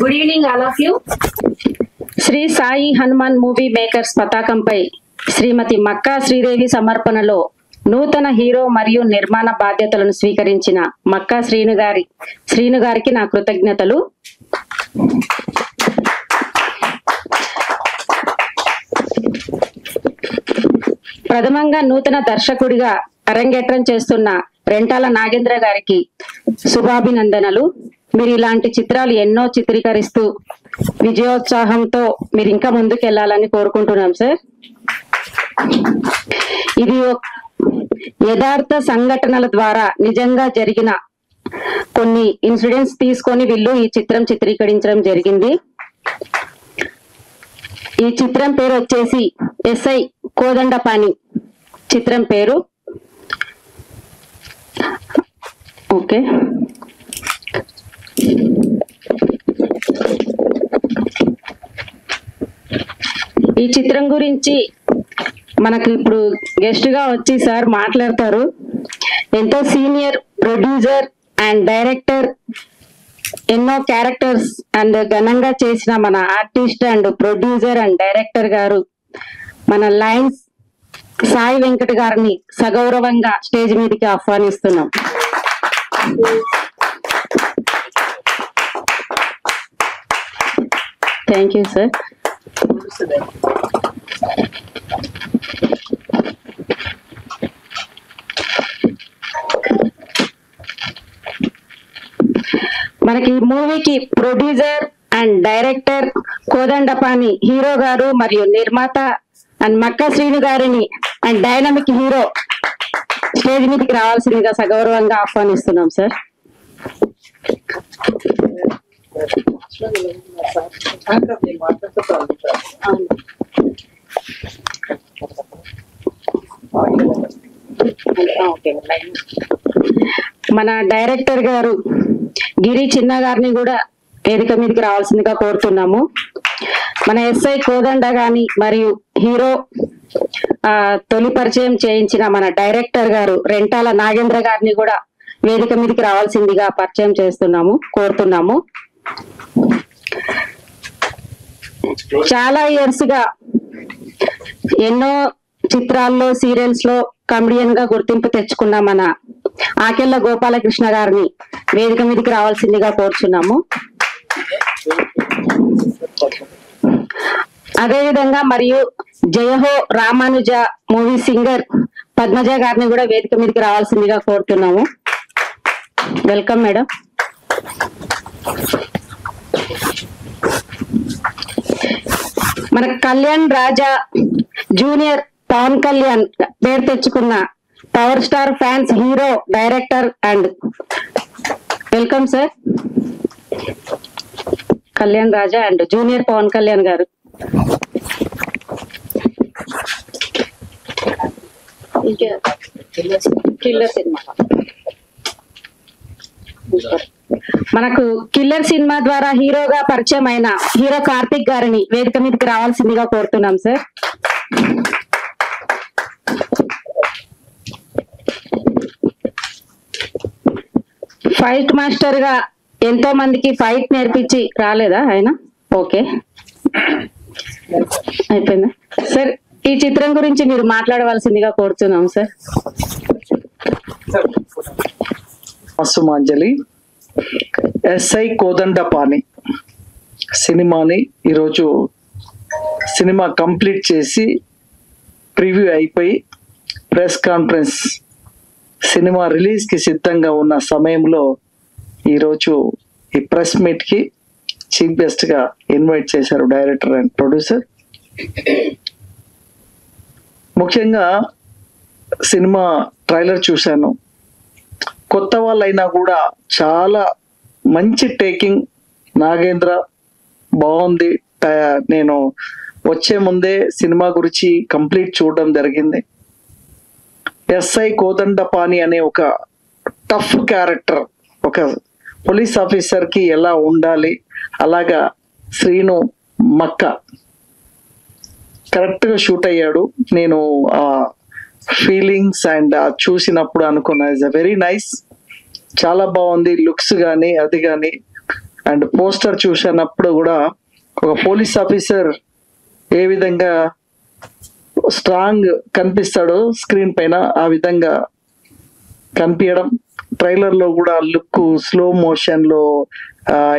Good evening all of you. Shri Sai Hanuman movie makers పతాకంపై శ్రీమతి మక్కా శ్రీదేవి సమర్పణలో నూతన హీరో మరియు నిర్మాణ బాధ్యతలను స్వీకరించిన మక్కా శ్రీను గారికి నా కృతజ్ఞతలు. ప్రథమంగా నూతన దర్శకుడిగా అరంగేట్రం చేస్తున్న రెంటాల నాగేంద్ర గారికి శుభాభినందనలు. మీరు ఇలాంటి చిత్రాలు ఎన్నో చిత్రీకరిస్తూ విజయోత్సాహంతో మీరు ఇంకా ముందుకెళ్లాలని కోరుకుంటున్నాం సార్. ఇది యథార్థ సంఘటనల ద్వారా నిజంగా జరిగిన కొన్ని ఇన్సిడెంట్స్ తీసుకొని వీళ్ళు ఈ చిత్రం చిత్రీకరించడం జరిగింది. ఈ చిత్రం పేరు వచ్చేసి ఎస్ఐ కోదండపాణి చిత్రం పేరు. ఓకే, ఈ చిత్రం గురించి మనకు ఇప్పుడు గెస్ట్ గా వచ్చి సార్ మాట్లాడతారు. ఎంతో సీనియర్ ప్రొడ్యూసర్ అండ్ డైరెక్టర్, ఎన్నో క్యారెక్టర్స్ అండ్ ఘనంగా చేసిన మన artist and producer and director గారు మన లయన్స్ సాయి వెంకట్ గారిని సగౌరవంగా స్టేజ్ మీదకి ఆహ్వానిస్తున్నాం. Thank you sir. మనకి ఈ మూవీకి producer and director Kodandapani hero గారు మరియు నిర్మాత అండ్ మక్కా శ్రీను గారిని అండ్ డైనమిక్ హీరో స్టేజ్ మీదకి రావాల్సిందిగా సగౌరవంగా ఆహ్వానిస్తున్నాం సార్. మన డైరెక్టర్ గారు గిరి చిన్న గారిని కూడా వేదిక మీదకి రావాల్సిందిగా కోరుతున్నాము. మన ఎస్ఐ కోదండ గాని మరియు హీరో తొలి పరిచయం చేయించిన మన డైరెక్టర్ గారు రెంటాల నాగేంద్ర గారిని కూడా వేదిక మీదకి రావాల్సిందిగా పరిచయం కోరుతున్నాము. చాలా ఇయర్స్ గా ఎన్నో చిత్రాల్లో సీరియల్స్ లో కమెడియన్ గా గుర్తింపు తెచ్చుకున్న మన ఆకెళ్ళ గోపాలకృష్ణ గారిని వేదిక మీదకి రావాల్సిందిగా కోరుచున్నాము. అదేవిధంగా మరియు జయహో రామానుజ మూవీ సింగర్ పద్మజ గారిని కూడా వేదిక మీదకి రావాల్సిందిగా కోరుతున్నాము. Welcome madam. మన కళ్యాణ్ రాజా జూనియర్ పవన్ కళ్యాణ్ పేరు తెచ్చుకున్న power star fans hero director and welcome sir Kalyan Raja and junior Pavan Kalyan గారు. కిల్లర్ సినిమా మనకు కిల్లర్ సినిమా ద్వారా హీరోగా పరిచయం అయిన హీరో కార్తిక్ గారిని వేదిక మీదకి రావాల్సిందిగా కోరుతున్నాం సార్. ఫైట్ మాస్టర్ గా ఎంతో మందికి ఫైట్ నేర్పించి రాలేదా ఆయన? ఓకే, అయిపోయిందా సార్? ఈ చిత్రం గురించి మీరు మాట్లాడవలసిందిగా కోరుతున్నాం సార్. సుమాంజలి, ఎస్ఐ కోదండపాణి సినిమాని ఈరోజు సినిమా కంప్లీట్ చేసి ప్రివ్యూ అయిపోయి ప్రెస్ కాన్ఫరెన్స్ సినిమా రిలీజ్కి సిద్ధంగా ఉన్న సమయంలో ఈరోజు ఈ ప్రెస్ మీట్కి చీఫ్ గెస్ట్గా ఇన్వైట్ చేశారు డైరెక్టర్ అండ్ ప్రొడ్యూసర్. ముఖ్యంగా సినిమా ట్రైలర్ చూశాను. కొత్త వాళ్ళైనా కూడా చాలా మంచి టేకింగ్. నాగేంద్ర బాగుంది. నేను వచ్చే ముందే సినిమా గురించి కంప్లీట్ చూడడం జరిగింది. ఎస్ఐ కోదండపాణి అనే ఒక టఫ్ క్యారెక్టర్, ఒక పోలీస్ ఆఫీసర్ కి ఎలా ఉండాలి, అలాగా శ్రీను మక్క కరెక్ట్ గా షూట్ అయ్యాడు. నేను ఆ ఫీలింగ్స్ అండ్ చూసినప్పుడు అనుకున్నా ఇట్స్ వెరీ నైస్, చాలా బాగుంది. లుక్స్ కానీ అది కానీ అండ్ పోస్టర్ చూసినప్పుడు కూడా ఒక పోలీస్ ఆఫీసర్ ఏ విధంగా స్ట్రాంగ్ కనిపిస్తాడో స్క్రీన్ పైన ఆ విధంగా కనిపించడం, ట్రైలర్ లో కూడా లుక్, స్లో మోషన్ లో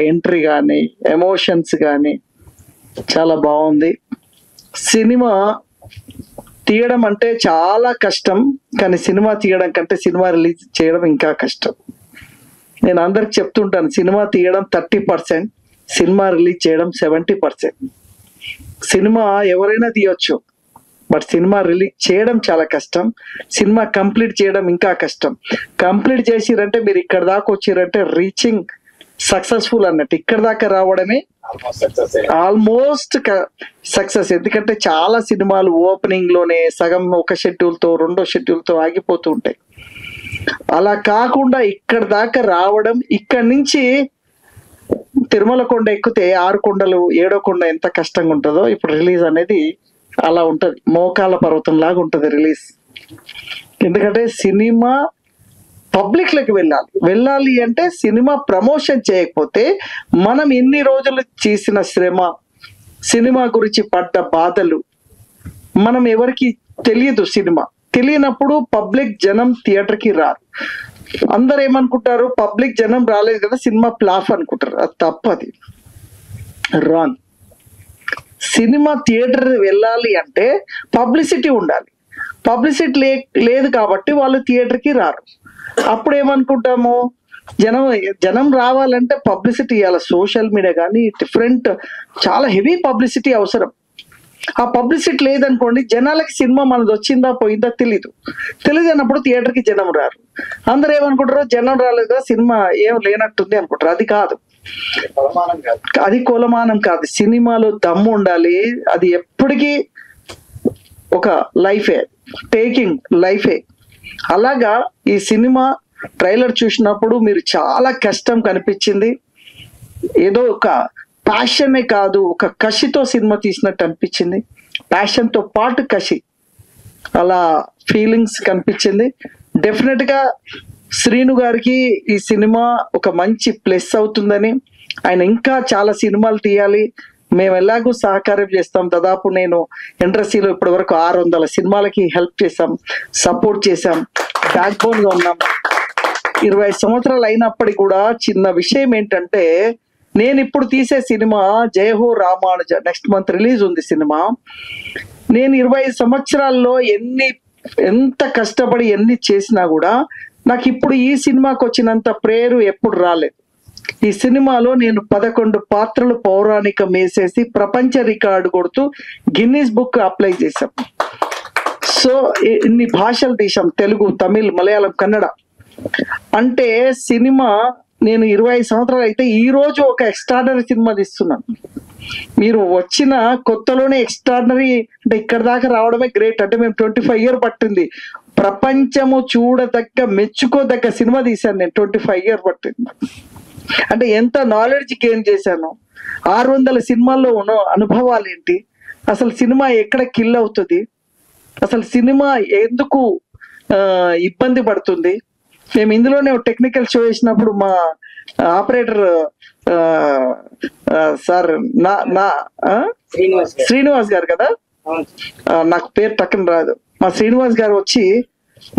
ఎంట్రీ కానీ ఎమోషన్స్ కానీ చాలా బాగుంది. సినిమా తీయడం అంటే చాలా కష్టం, కానీ సినిమా తీయడం కంటే సినిమా రిలీజ్ చేయడం ఇంకా కష్టం. నేను అందరికి చెప్తుంటాను, సినిమా తీయడం 30%, సినిమా రిలీజ్ చేయడం 70%. సినిమా ఎవరైనా తీయొచ్చు, బట్ సినిమా రిలీజ్ చేయడం చాలా కష్టం. సినిమా కంప్లీట్ చేయడం ఇంకా కష్టం. కంప్లీట్ చేసిరంటే మీరు ఇక్కడ దాకా వచ్చిరంటే రీచింగ్ సక్సెస్ఫుల్ అన్నట్టు. ఇక్కడ దాకా రావడమే ఆల్మోస్ట్ సక్సెస్. ఎందుకంటే చాలా సినిమాలు ఓపెనింగ్ లోనే సగం ఒక షెడ్యూల్ తో, రెండో షెడ్యూల్ తో ఆగిపోతూ ఉంటాయి. అలా కాకుండా ఇక్కడ దాకా రావడం, ఇక్కడి నుంచి తిరుమల కొండ ఎక్కితే 6 కొండలు 7వ కొండ ఎంత కష్టంగా ఉంటుందో ఇప్పుడు రిలీజ్ అనేది అలా ఉంటది. మోకాల పర్వతం లాగా ఉంటది రిలీజ్. ఎందుకంటే సినిమా పబ్లిక్ లకి వెళ్ళాలి అంటే సినిమా ప్రమోషన్ చేయకపోతే మనం ఎన్ని రోజులు చేసిన శ్రమ, సినిమా గురించి పడ్డ బాధలు మనం ఎవరికి తెలియదు. సినిమా తెలియనప్పుడు పబ్లిక్ జనం థియేటర్ కి రారు. అందరు ఏమనుకుంటారు, పబ్లిక్ జనం రాలేదు కదా సినిమా ఫ్లాప్ అనుకుంటారు. అది తప్పది, రాంగ్. సినిమా థియేటర్ వెళ్ళాలి అంటే పబ్లిసిటీ ఉండాలి. పబ్లిసిటీ లేదు కాబట్టి వాళ్ళు థియేటర్ కి రారు. అప్పుడు ఏమనుకుంటాము, జనం రావాలంటే పబ్లిసిటీ ఇవ్వాలి. సోషల్ మీడియా కానీ డిఫరెంట్ చాలా హెవీ పబ్లిసిటీ అవసరం. ఆ పబ్లిసిటీ లేదనుకోండి, జనాలకి సినిమా మనది వచ్చిందా పోయిందా తెలియదన్నప్పుడు థియేటర్ కి జనం రారు. అందరు ఏమనుకుంటారు, జనం రాలేదు కదా సినిమా ఏం లేనట్టుంది అనుకుంటారు. అది కాదు, అది కొలమానం కాదు. సినిమాలో దమ్ము ఉండాలి. అది ఎప్పటికీ ఒక లైఫే, టేకింగ్ లైఫే. అలాగా ఈ సినిమా ట్రైలర్ చూసినప్పుడు మీరు చాలా కష్టం కనిపించింది. ఏదో ఒక ప్యాషనే కాదు, ఒక కసితో సినిమా తీసినట్టు అనిపించింది. ప్యాషన్ తో పాటు కసి, అలా ఫీలింగ్స్ కనిపించింది. డెఫినెట్ గా శ్రీను గారికి ఈ సినిమా ఒక మంచి ప్లస్ అవుతుందని, ఆయన ఇంకా చాలా సినిమాలు తీయాలి. మేము ఎలాగూ సహకారం చేస్తాం. దాదాపు నేను ఇండస్ట్రీలో ఇప్పటి వరకు 600 సినిమాలకి హెల్ప్ చేసాం, సపోర్ట్ చేసాం, బ్యాక్ బోన్ గా ఉన్నాం. 20 సంవత్సరాలు అయినప్పటికీ కూడా చిన్న విషయం ఏంటంటే, నేను ఇప్పుడు తీసే సినిమా జయహో రామానుజ, నెక్స్ట్ మంత్ రిలీజ్ ఉంది సినిమా. నేను 20 సంవత్సరాల్లో ఎంత కష్టపడి ఎన్ని చేసినా కూడా నాకు ఇప్పుడు ఈ సినిమాకి వచ్చినంత ప్రేరు ఎప్పుడు రాలేదు. ఈ సినిమాలో నేను 11 పాత్రలు పౌరాణికం వేసేసి ప్రపంచ రికార్డు కొడుతూ గిన్నీస్ బుక్ అప్లై చేశాం. సో ఇన్ని భాషలు తీసాం, తెలుగు, తమిళ్, మలయాళం, కన్నడ. అంటే సినిమా నేను 20 సంవత్సరాలు అయితే ఈ రోజు ఒక ఎక్స్ట్రాడనరీ సినిమా తీస్తున్నాను. మీరు వచ్చిన కొత్తలోనే ఎక్స్ట్రాడనరీ అంటే ఇక్కడ దాకా రావడమే గ్రేట్. అంటే మేము 25 years పట్టింది. ప్రపంచము చూడదగ్గ, మెచ్చుకోదగ్గ సినిమా తీశాను నేను. 25 years పట్టింది. అంటే ఎంత నాలెడ్జ్ గెయిన్ చేశాను. 600 సినిమాల్లో ఉన్న అనుభవాలు ఏంటి, అసలు సినిమా ఎక్కడ కిల్ అవుతుంది, అసలు సినిమా ఎందుకు ఇబ్బంది పడుతుంది. మేము ఇందులోనే టెక్నికల్ షో వేసినప్పుడు మా ఆపరేటర్ సార్ శ్రీనివాస్ గారు కదా, నాకు పేరు టక్కన రాదు, మా శ్రీనివాస్ గారు వచ్చి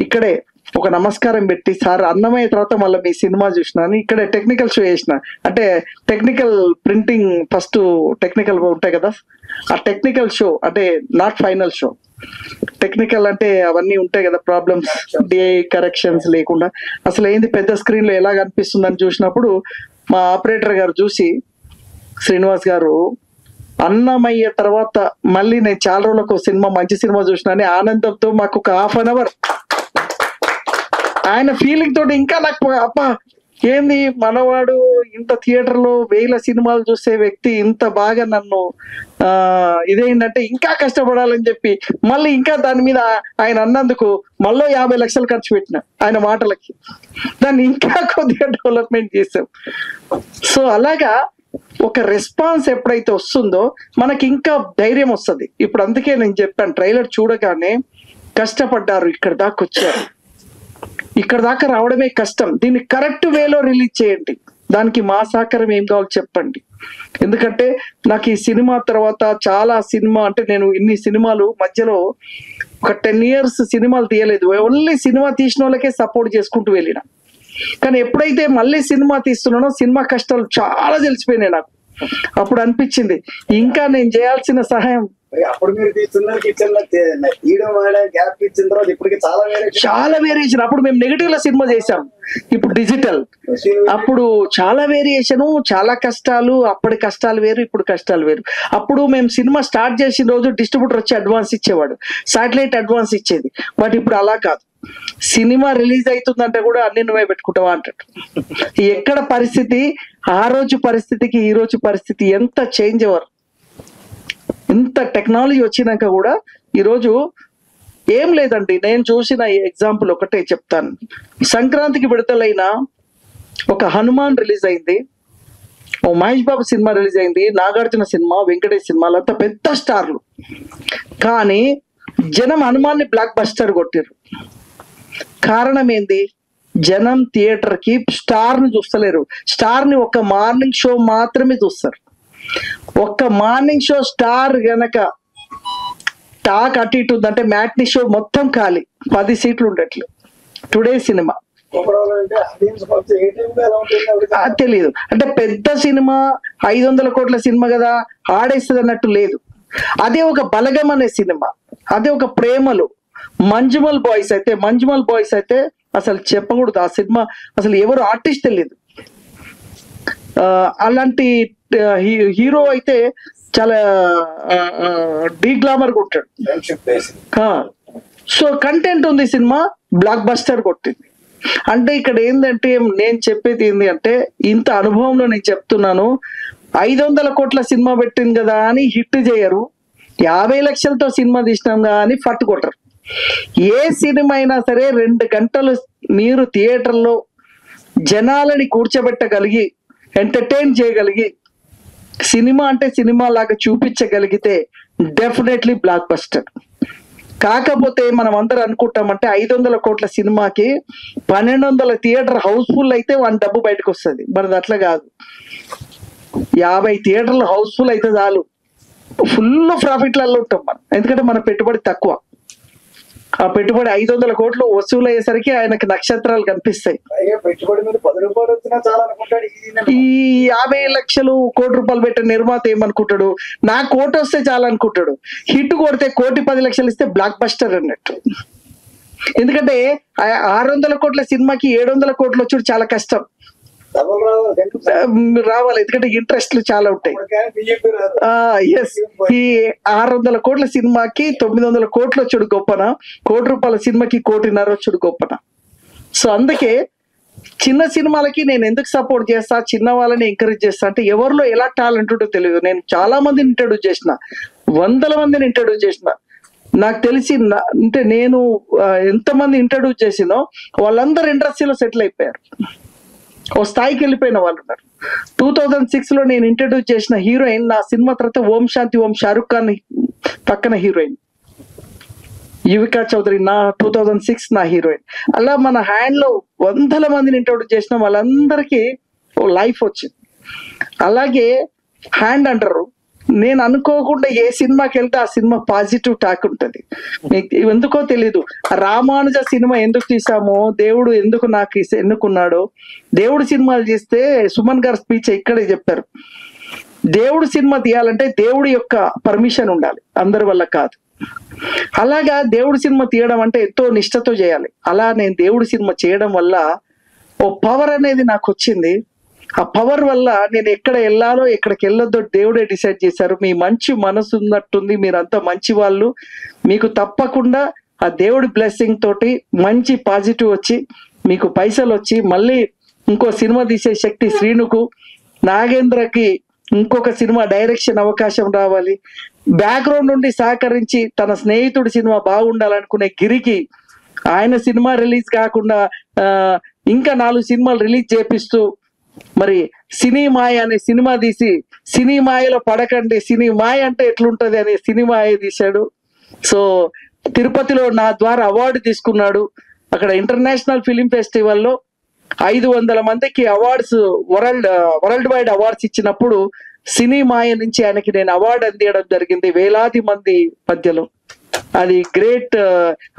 ఇక్కడే ఒక నమస్కారం పెట్టి, సార్ అన్నమయ్య తర్వాత మళ్ళీ మీ సినిమా చూసినాను, ఇక్కడే టెక్నికల్ షో చేసిన. అంటే టెక్నికల్ ప్రింటింగ్ ఫస్ట్ టెక్నికల్ ఉంటాయి కదా, ఆ టెక్నికల్ షో అంటే నాట్ ఫైనల్ షో. టెక్నికల్ అంటే అవన్నీ ఉంటాయి కదా, ప్రాబ్లమ్స్, డిఐ కరెక్షన్స్ లేకుండా అసలు ఏంది పెద్ద స్క్రీన్ లో ఎలా కనిపిస్తుందని చూసినప్పుడు మా ఆపరేటర్ గారు చూసి, శ్రీనివాస్ గారు అన్నమయ్య తర్వాత మళ్ళీ నేను చాలా రోజులకు సినిమా, మంచి సినిమా చూసినా ఆనందంతో మాకు ఒక 1/2 hour ఆయన ఫీలింగ్ తోటి ఇంకా నాకు అప్ప ఏంది మనవాడు ఇంత థియేటర్ లో 1000 సినిమాలు చూసే వ్యక్తి ఇంత బాగా నన్ను ఇదేంటంటే ఇంకా కష్టపడాలని చెప్పి మళ్ళీ ఇంకా దాని మీద ఆయన అన్నందుకు మళ్ళీ 50 లక్షలు ఖర్చు పెట్టిన ఆయన మాటలకి. దాన్ని ఇంకా కొద్దిగా డెవలప్మెంట్ చేసాం. సో అలాగా ఒక రెస్పాన్స్ ఎప్పుడైతే వస్తుందో మనకి ఇంకా ధైర్యం వస్తుంది. ఇప్పుడు అందుకే నేను చెప్పాను, ట్రైలర్ చూడగానే కష్టపడ్డారు, ఇక్కడ దాకా వచ్చారు, ఇక్కడ దాకా రావడమే కష్టం, దీన్ని కరెక్ట్ వేలో రిలీజ్ చేయండి. దానికి మా సహకారం ఏం కావాలో చెప్పండి. ఎందుకంటే నాకు ఈ సినిమా తర్వాత చాలా సినిమా అంటే నేను ఇన్ని సినిమాలు మధ్యలో ఒక 10 years సినిమాలు తీయలేదు. ఓన్లీ సినిమా తీసిన వాళ్ళకే సపోర్ట్ చేసుకుంటూ వెళ్ళిన. కానీ ఎప్పుడైతే మళ్ళీ సినిమా తీస్తున్నానో సినిమా కష్టాలు చాలా తెలిసిపోయినాయి నాకు. అప్పుడు అనిపించింది ఇంకా నేను చేయాల్సిన సహాయం. అప్పుడు మీరు గ్యాప్ ఇచ్చిన తర్వాత ఇప్పటికి చాలా వేరియేషన్. అప్పుడు మేము నెగిటివ్ లో సినిమా చేసాం, ఇప్పుడు డిజిటల్. అప్పుడు చాలా వేరియేషన్, చాలా కష్టాలు. అప్పటి కష్టాలు వేరు, ఇప్పుడు కష్టాలు వేరు. అప్పుడు మేము సినిమా స్టార్ట్ చేసిన రోజు డిస్ట్రిబ్యూటర్ వచ్చి అడ్వాన్స్ ఇచ్చేవాడు, శాటిలైట్ అడ్వాన్స్ ఇచ్చేది. బట్ ఇప్పుడు అలా కాదు. సినిమా రిలీజ్ అవుతుందంటే కూడా అన్ని నువ్వే పెట్టుకుంటావా అంటాడు. ఎక్కడ పరిస్థితి, ఆ రోజు పరిస్థితికి ఈ రోజు పరిస్థితి ఎంత చేంజ్ అవ్వరు. ఇంత టెక్నాలజీ వచ్చినాక కూడా ఈరోజు ఏం లేదండి. నేను చూసిన ఎగ్జాంపుల్ ఒకటే చెప్తాను. సంక్రాంతికి విడుదలైన ఒక హనుమాన్ రిలీజ్ అయింది, ఓ మహేష్ బాబు సినిమా రిలీజ్ అయింది, నాగార్జున సినిమా, వెంకటేష్ సినిమాలు, అంతా పెద్ద స్టార్లు. కానీ జనం హనుమాన్ని బ్లాక్ బస్టర్ కొట్టారు. కారణం ఏంది? జనం థియేటర్ కి స్టార్ ని చూస్తలేరు. స్టార్ ని ఒక మార్నింగ్ షో మాత్రమే చూస్తారు. ఒక్క మార్నింగ్ షో స్టార్ గనక టాక్ అటు ఇటు ఉందంటే మ్యాట్ని షో మొత్తం ఖాళీ, 10 సీట్లు ఉండట్లు. టుడే సినిమా తెలీదు అంటే పెద్ద సినిమా 500 కోట్ల సినిమా కదా ఆడేస్తుంది అన్నట్టు లేదు. అదే ఒక బలగం అనే సినిమా, అదే ఒక ప్రేమలు, మంజుమల్ బాయ్స్ అయితే అసలు చెప్పకూడదు. ఆ సినిమా అసలు ఎవరు ఆర్టిస్ట్ తెలియదు. అలాంటి హీరో అయితే చాలా డీగ్లామర్ కొట్టాడు. సో కంటెంట్ ఉంది, సినిమా బ్లాక్ బస్టర్ కొట్టింది. అంటే ఇక్కడ ఏంటంటే నేను చెప్పేది ఏంటి అంటే, ఇంత అనుభవంలో నేను చెప్తున్నాను, 500 కోట్ల సినిమా పెట్టింది కదా అని హిట్ చేయరు, 50 లక్షలతో సినిమా తీసినాం కదా అని ఫట్టు కొట్టరు. ఏ సినిమా అయినా సరే 2 గంటలు మీరు థియేటర్లో జనాలని కూర్చోబెట్టగలిగి ఎంటర్టైన్ చేయగలిగి సినిమా అంటే సినిమా లాగా చూపించగలిగితే డెఫినెట్లీ బ్లాక్ బస్టర్. కాకపోతే మనం అందరూ అనుకుంటామంటే 500 కోట్ల సినిమాకి 1200 థియేటర్ హౌస్ఫుల్ అయితే 1 డబ్బు బయటకు వస్తుంది. మనది అట్లా కాదు. 50 థియేటర్లు హౌస్ఫుల్ అయితే చాలు, ఫుల్ ప్రాఫిట్లలో ఉంటాం మనం. ఎందుకంటే మన పెట్టుబడి తక్కువ. ఆ పెట్టుబడి 500 కోట్లు వసూలు అయ్యేసరికి ఆయనకి నక్షత్రాలు కనిపిస్తాయి. ఈ 50 లక్షలు ₹1 పెట్టే నిర్మాత ఏమనుకుంటాడు, నా కోటి వస్తే చాలా అనుకుంటాడు. హిట్ కొడితే 1,10,00,000 ఇస్తే బ్లాక్ బస్టర్ అన్నట్టు. ఎందుకంటే 600 కోట్ల సినిమాకి 700 కోట్లు వచ్చి చాలా కష్టం రావాలి, ఎందుకంటే ఇంట్రెస్ట్లు చాలా ఉంటాయి. ఎస్, ఈ 600 కోట్ల సినిమాకి 900 కోట్లు వచ్చాడు గొప్పన, ₹1 సినిమాకి 1,50,00,000 వచ్చాడు గొప్పన. సో అందుకే చిన్న సినిమాలకి నేను ఎందుకు సపోర్ట్ చేస్తా, చిన్న వాళ్ళని ఎంకరేజ్ చేస్తా అంటే ఎవరిలో ఎలా టాలెంట్ ఉంటో తెలియదు. నేను చాలా మందిని ఇంట్రడ్యూస్ చేసిన, 100 మందిని ఇంట్రడ్యూస్ చేసిన. నాకు తెలిసి అంటే నేను ఎంతమంది ఇంట్రడ్యూస్ చేసినో వాళ్ళందరూ ఇండస్ట్రీలో సెటిల్ అయిపోయారు, ఓ స్థాయికి వెళ్ళిపోయిన వాళ్ళు ఉన్నారు. 2006 లో నేను ఇంట్రడ్యూస్ చేసిన హీరోయిన్ నా సినిమా తర్వాత ఓం శాంతి ఓం షారుఖ్ ఖాన్ పక్కన హీరోయిన్ యువికా చౌదరి, నా 2006 నా హీరోయిన్. అలా మన హ్యాండ్ లో 100 మందిని ఇంట్రడ్యూస్ చేసిన వాళ్ళందరికీ ఓ లైఫ్ వచ్చింది. అలాగే హ్యాండ్ అంటారు, నేను అనుకోకుండా ఏ సినిమాకి వెళ్తే ఆ సినిమా పాజిటివ్ టాక్ ఉంటుంది. మీకు ఎందుకో తెలీదు, రామానుజ సినిమా ఎందుకు తీసామో, దేవుడు ఎందుకు నాకు ఎన్నుకున్నాడో, దేవుడు సినిమాలు చేస్తే సుమన్ గారు స్పీచ్ ఇక్కడే చెప్పారు. దేవుడు సినిమా తీయాలంటే దేవుడి యొక్క పర్మిషన్ ఉండాలి, అందరి వల్ల కాదు. అలాగా దేవుడి సినిమా తీయడం అంటే ఎంతో నిష్ఠతో చేయాలి. అలా నేను దేవుడి సినిమా చేయడం వల్ల ఓ పవర్ అనేది నాకు వచ్చింది. ఆ పవర్ వల్ల నేను ఎక్కడ వెళ్ళాలో ఎక్కడికి వెళ్ళొద్దో దేవుడే డిసైడ్ చేశారు. మీ మంచి మనసు ఉన్నట్టుంది, మీరంతా మంచి వాళ్ళు, మీకు తప్పకుండా ఆ దేవుడి బ్లెస్సింగ్ తోటి మంచి పాజిటివ్ వచ్చి మీకు పైసలు వచ్చి మళ్ళీ ఇంకో సినిమా తీసే శక్తి శ్రీనుకు, నాగేంద్రకి ఇంకొక సినిమా డైరెక్షన్ అవకాశం రావాలి, బ్యాక్గ్రౌండ్ నుండి సహకరించి తన స్నేహితుడి సినిమా బాగుండాలనుకునే గిరికి ఆయన సినిమా రిలీజ్ కాకుండా ఇంకా 4 సినిమాలు రిలీజ్ చేపిస్తూ మరి సినీ మాయ అనే సినిమా తీసి సినీ మాయలో పడకండి, సినీ మాయ అంటే ఎట్లుంటది అనే సినిమా తీశాడు. సో తిరుపతిలో నా ద్వారా అవార్డు తీసుకున్నాడు. అక్కడ ఇంటర్నేషనల్ ఫిలిం ఫెస్టివల్లో 500 మందికి అవార్డ్స్ వరల్డ్ వైడ్ అవార్డ్స్ ఇచ్చినప్పుడు సినిమాయ నుంచి ఆయనకి నేను అవార్డు అందించడం జరిగింది వేలాది మంది మధ్యలో. అది గ్రేట్.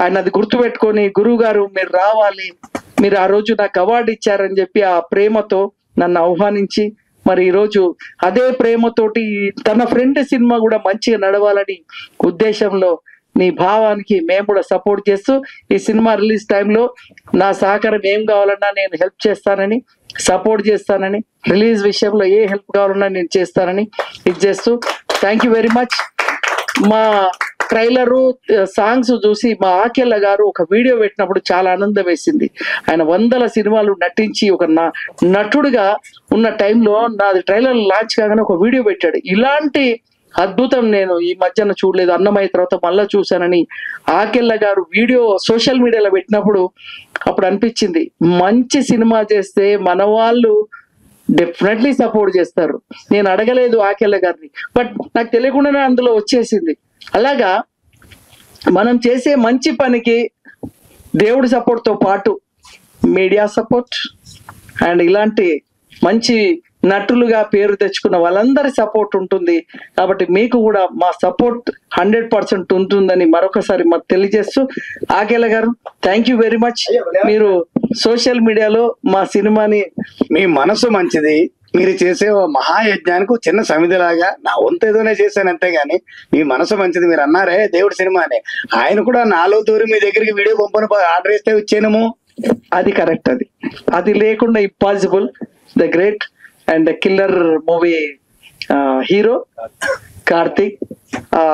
ఆయన అది గుర్తుపెట్టుకొని గురువు గారు మీరు రావాలి, మీరు ఆ రోజు నాకు అవార్డు ఇచ్చారని చెప్పి ఆ ప్రేమతో నన్ను ఆహ్వానించి మరి ఈరోజు అదే ప్రేమతోటి తన ఫ్రెండ్ సినిమా కూడా మంచిగా నడవాలని ఉద్దేశంలో నీ భావానికి మేము కూడా సపోర్ట్ చేస్తూ ఈ సినిమా రిలీజ్ టైంలో నా సహకారం ఏం కావాలన్నా నేను హెల్ప్ చేస్తానని, సపోర్ట్ చేస్తానని, రిలీజ్ విషయంలో ఏ హెల్ప్ కావాలన్నా నేను చేస్తానని ఇది చేస్తూ థ్యాంక్ యూ వెరీ మచ్. మా ట్రైలరు సాంగ్స్ చూసి మా ఆకెళ్ళ గారు ఒక వీడియో పెట్టినప్పుడు చాలా ఆనందం వేసింది. ఆయన 100 సినిమాలు నటించి ఒక నటుడుగా ఉన్న టైంలో నాది ట్రైలర్ లాంచ్ కాగానే ఒక వీడియో పెట్టాడు. ఇలాంటి అద్భుతం నేను ఈ మధ్యన చూడలేదు. అన్నమయ్య తర్వాత మళ్ళా చూశానని ఆకెళ్ళ గారు వీడియో సోషల్ మీడియాలో పెట్టినప్పుడు అప్పుడు అనిపించింది, మంచి సినిమా చేస్తే మన వాళ్ళు డెఫినెట్లీ సపోర్ట్ చేస్తారు. నేను అడగలేదు ఆకెళ్ళ గారిని, బట్ నాకు తెలియకుండానే అందులో వచ్చేసింది. అలాగా మనం చేసే మంచి పనికి దేవుడి సపోర్ట్తో పాటు మీడియా సపోర్ట్ అండ్ ఇలాంటి మంచి నటులుగా పేరు తెచ్చుకున్న వాళ్ళందరి సపోర్ట్ ఉంటుంది. కాబట్టి మీకు కూడా మా సపోర్ట్ 100% ఉంటుందని మరొకసారి మాకు తెలియజేస్తూ ఆకేల గారు థ్యాంక్ యూ వెరీ మచ్. మీరు సోషల్ మీడియాలో మా సినిమాని మీ మనసు మంచిది, మీరు చేసే మహాయజ్ఞానికి చిన్న సమిధిలాగా నా వంతు ఏదోనే చేశాను అంతేగాని మీ మనసు మంచిది. మీరు అన్నారే దేవుడి సినిమా అని, ఆయన కూడా నాలో దూరి మీ దగ్గరికి వీడియో పంపని ఆర్డర్ ఇస్తే ఇచ్చాను. అది కరెక్ట్. అది లేకుండా impossible. The great and the killer movie hero Karthik.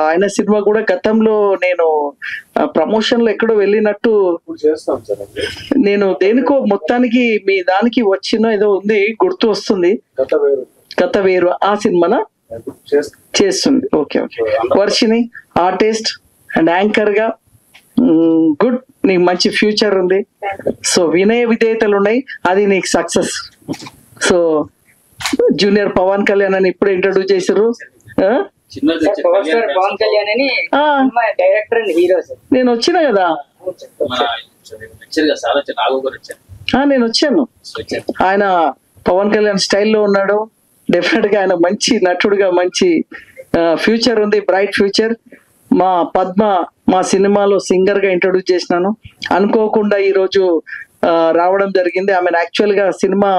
ఆయన సినిమా కూడా గతంలో నేను ప్రమోషన్ లో ఎక్కడో వెళ్ళినట్టు నేను దేనికో మొత్తానికి మీ దానికి వచ్చిన ఏదో ఉంది గుర్తు వస్తుంది. గత వేరు ఆ సినిమానా చేస్తుంది. Okay okay. Varshini artist and anchor గా గుడ్. నీకు మంచి ఫ్యూచర్ ఉంది. సో వినయ విధేయతలు ఉన్నాయి, అది నీకు success. So junior Pavan Kalyan అని ఇప్పుడే ఇంట్రడ్యూస్ చేశారు. పవన్ కళ్యాణ్ అని డైరెక్టర్ అండ్ హీరో. నేను వచ్చిన కదా, నేను వచ్చాను. ఆయన పవన్ కళ్యాణ్ స్టైల్లో ఉన్నాడు. డెఫినెట్ గా ఆయన మంచి నటుడుగా మంచి ఫ్యూచర్ ఉంది, బ్రైట్ ఫ్యూచర్. మా పద్మ మా సినిమాలో సింగర్ గా ఇంట్రడ్యూస్ చేసినాను. అనుకోకుండా ఈరోజు రావడం జరిగింది. ఆమె యాక్చువల్ గా సినిమా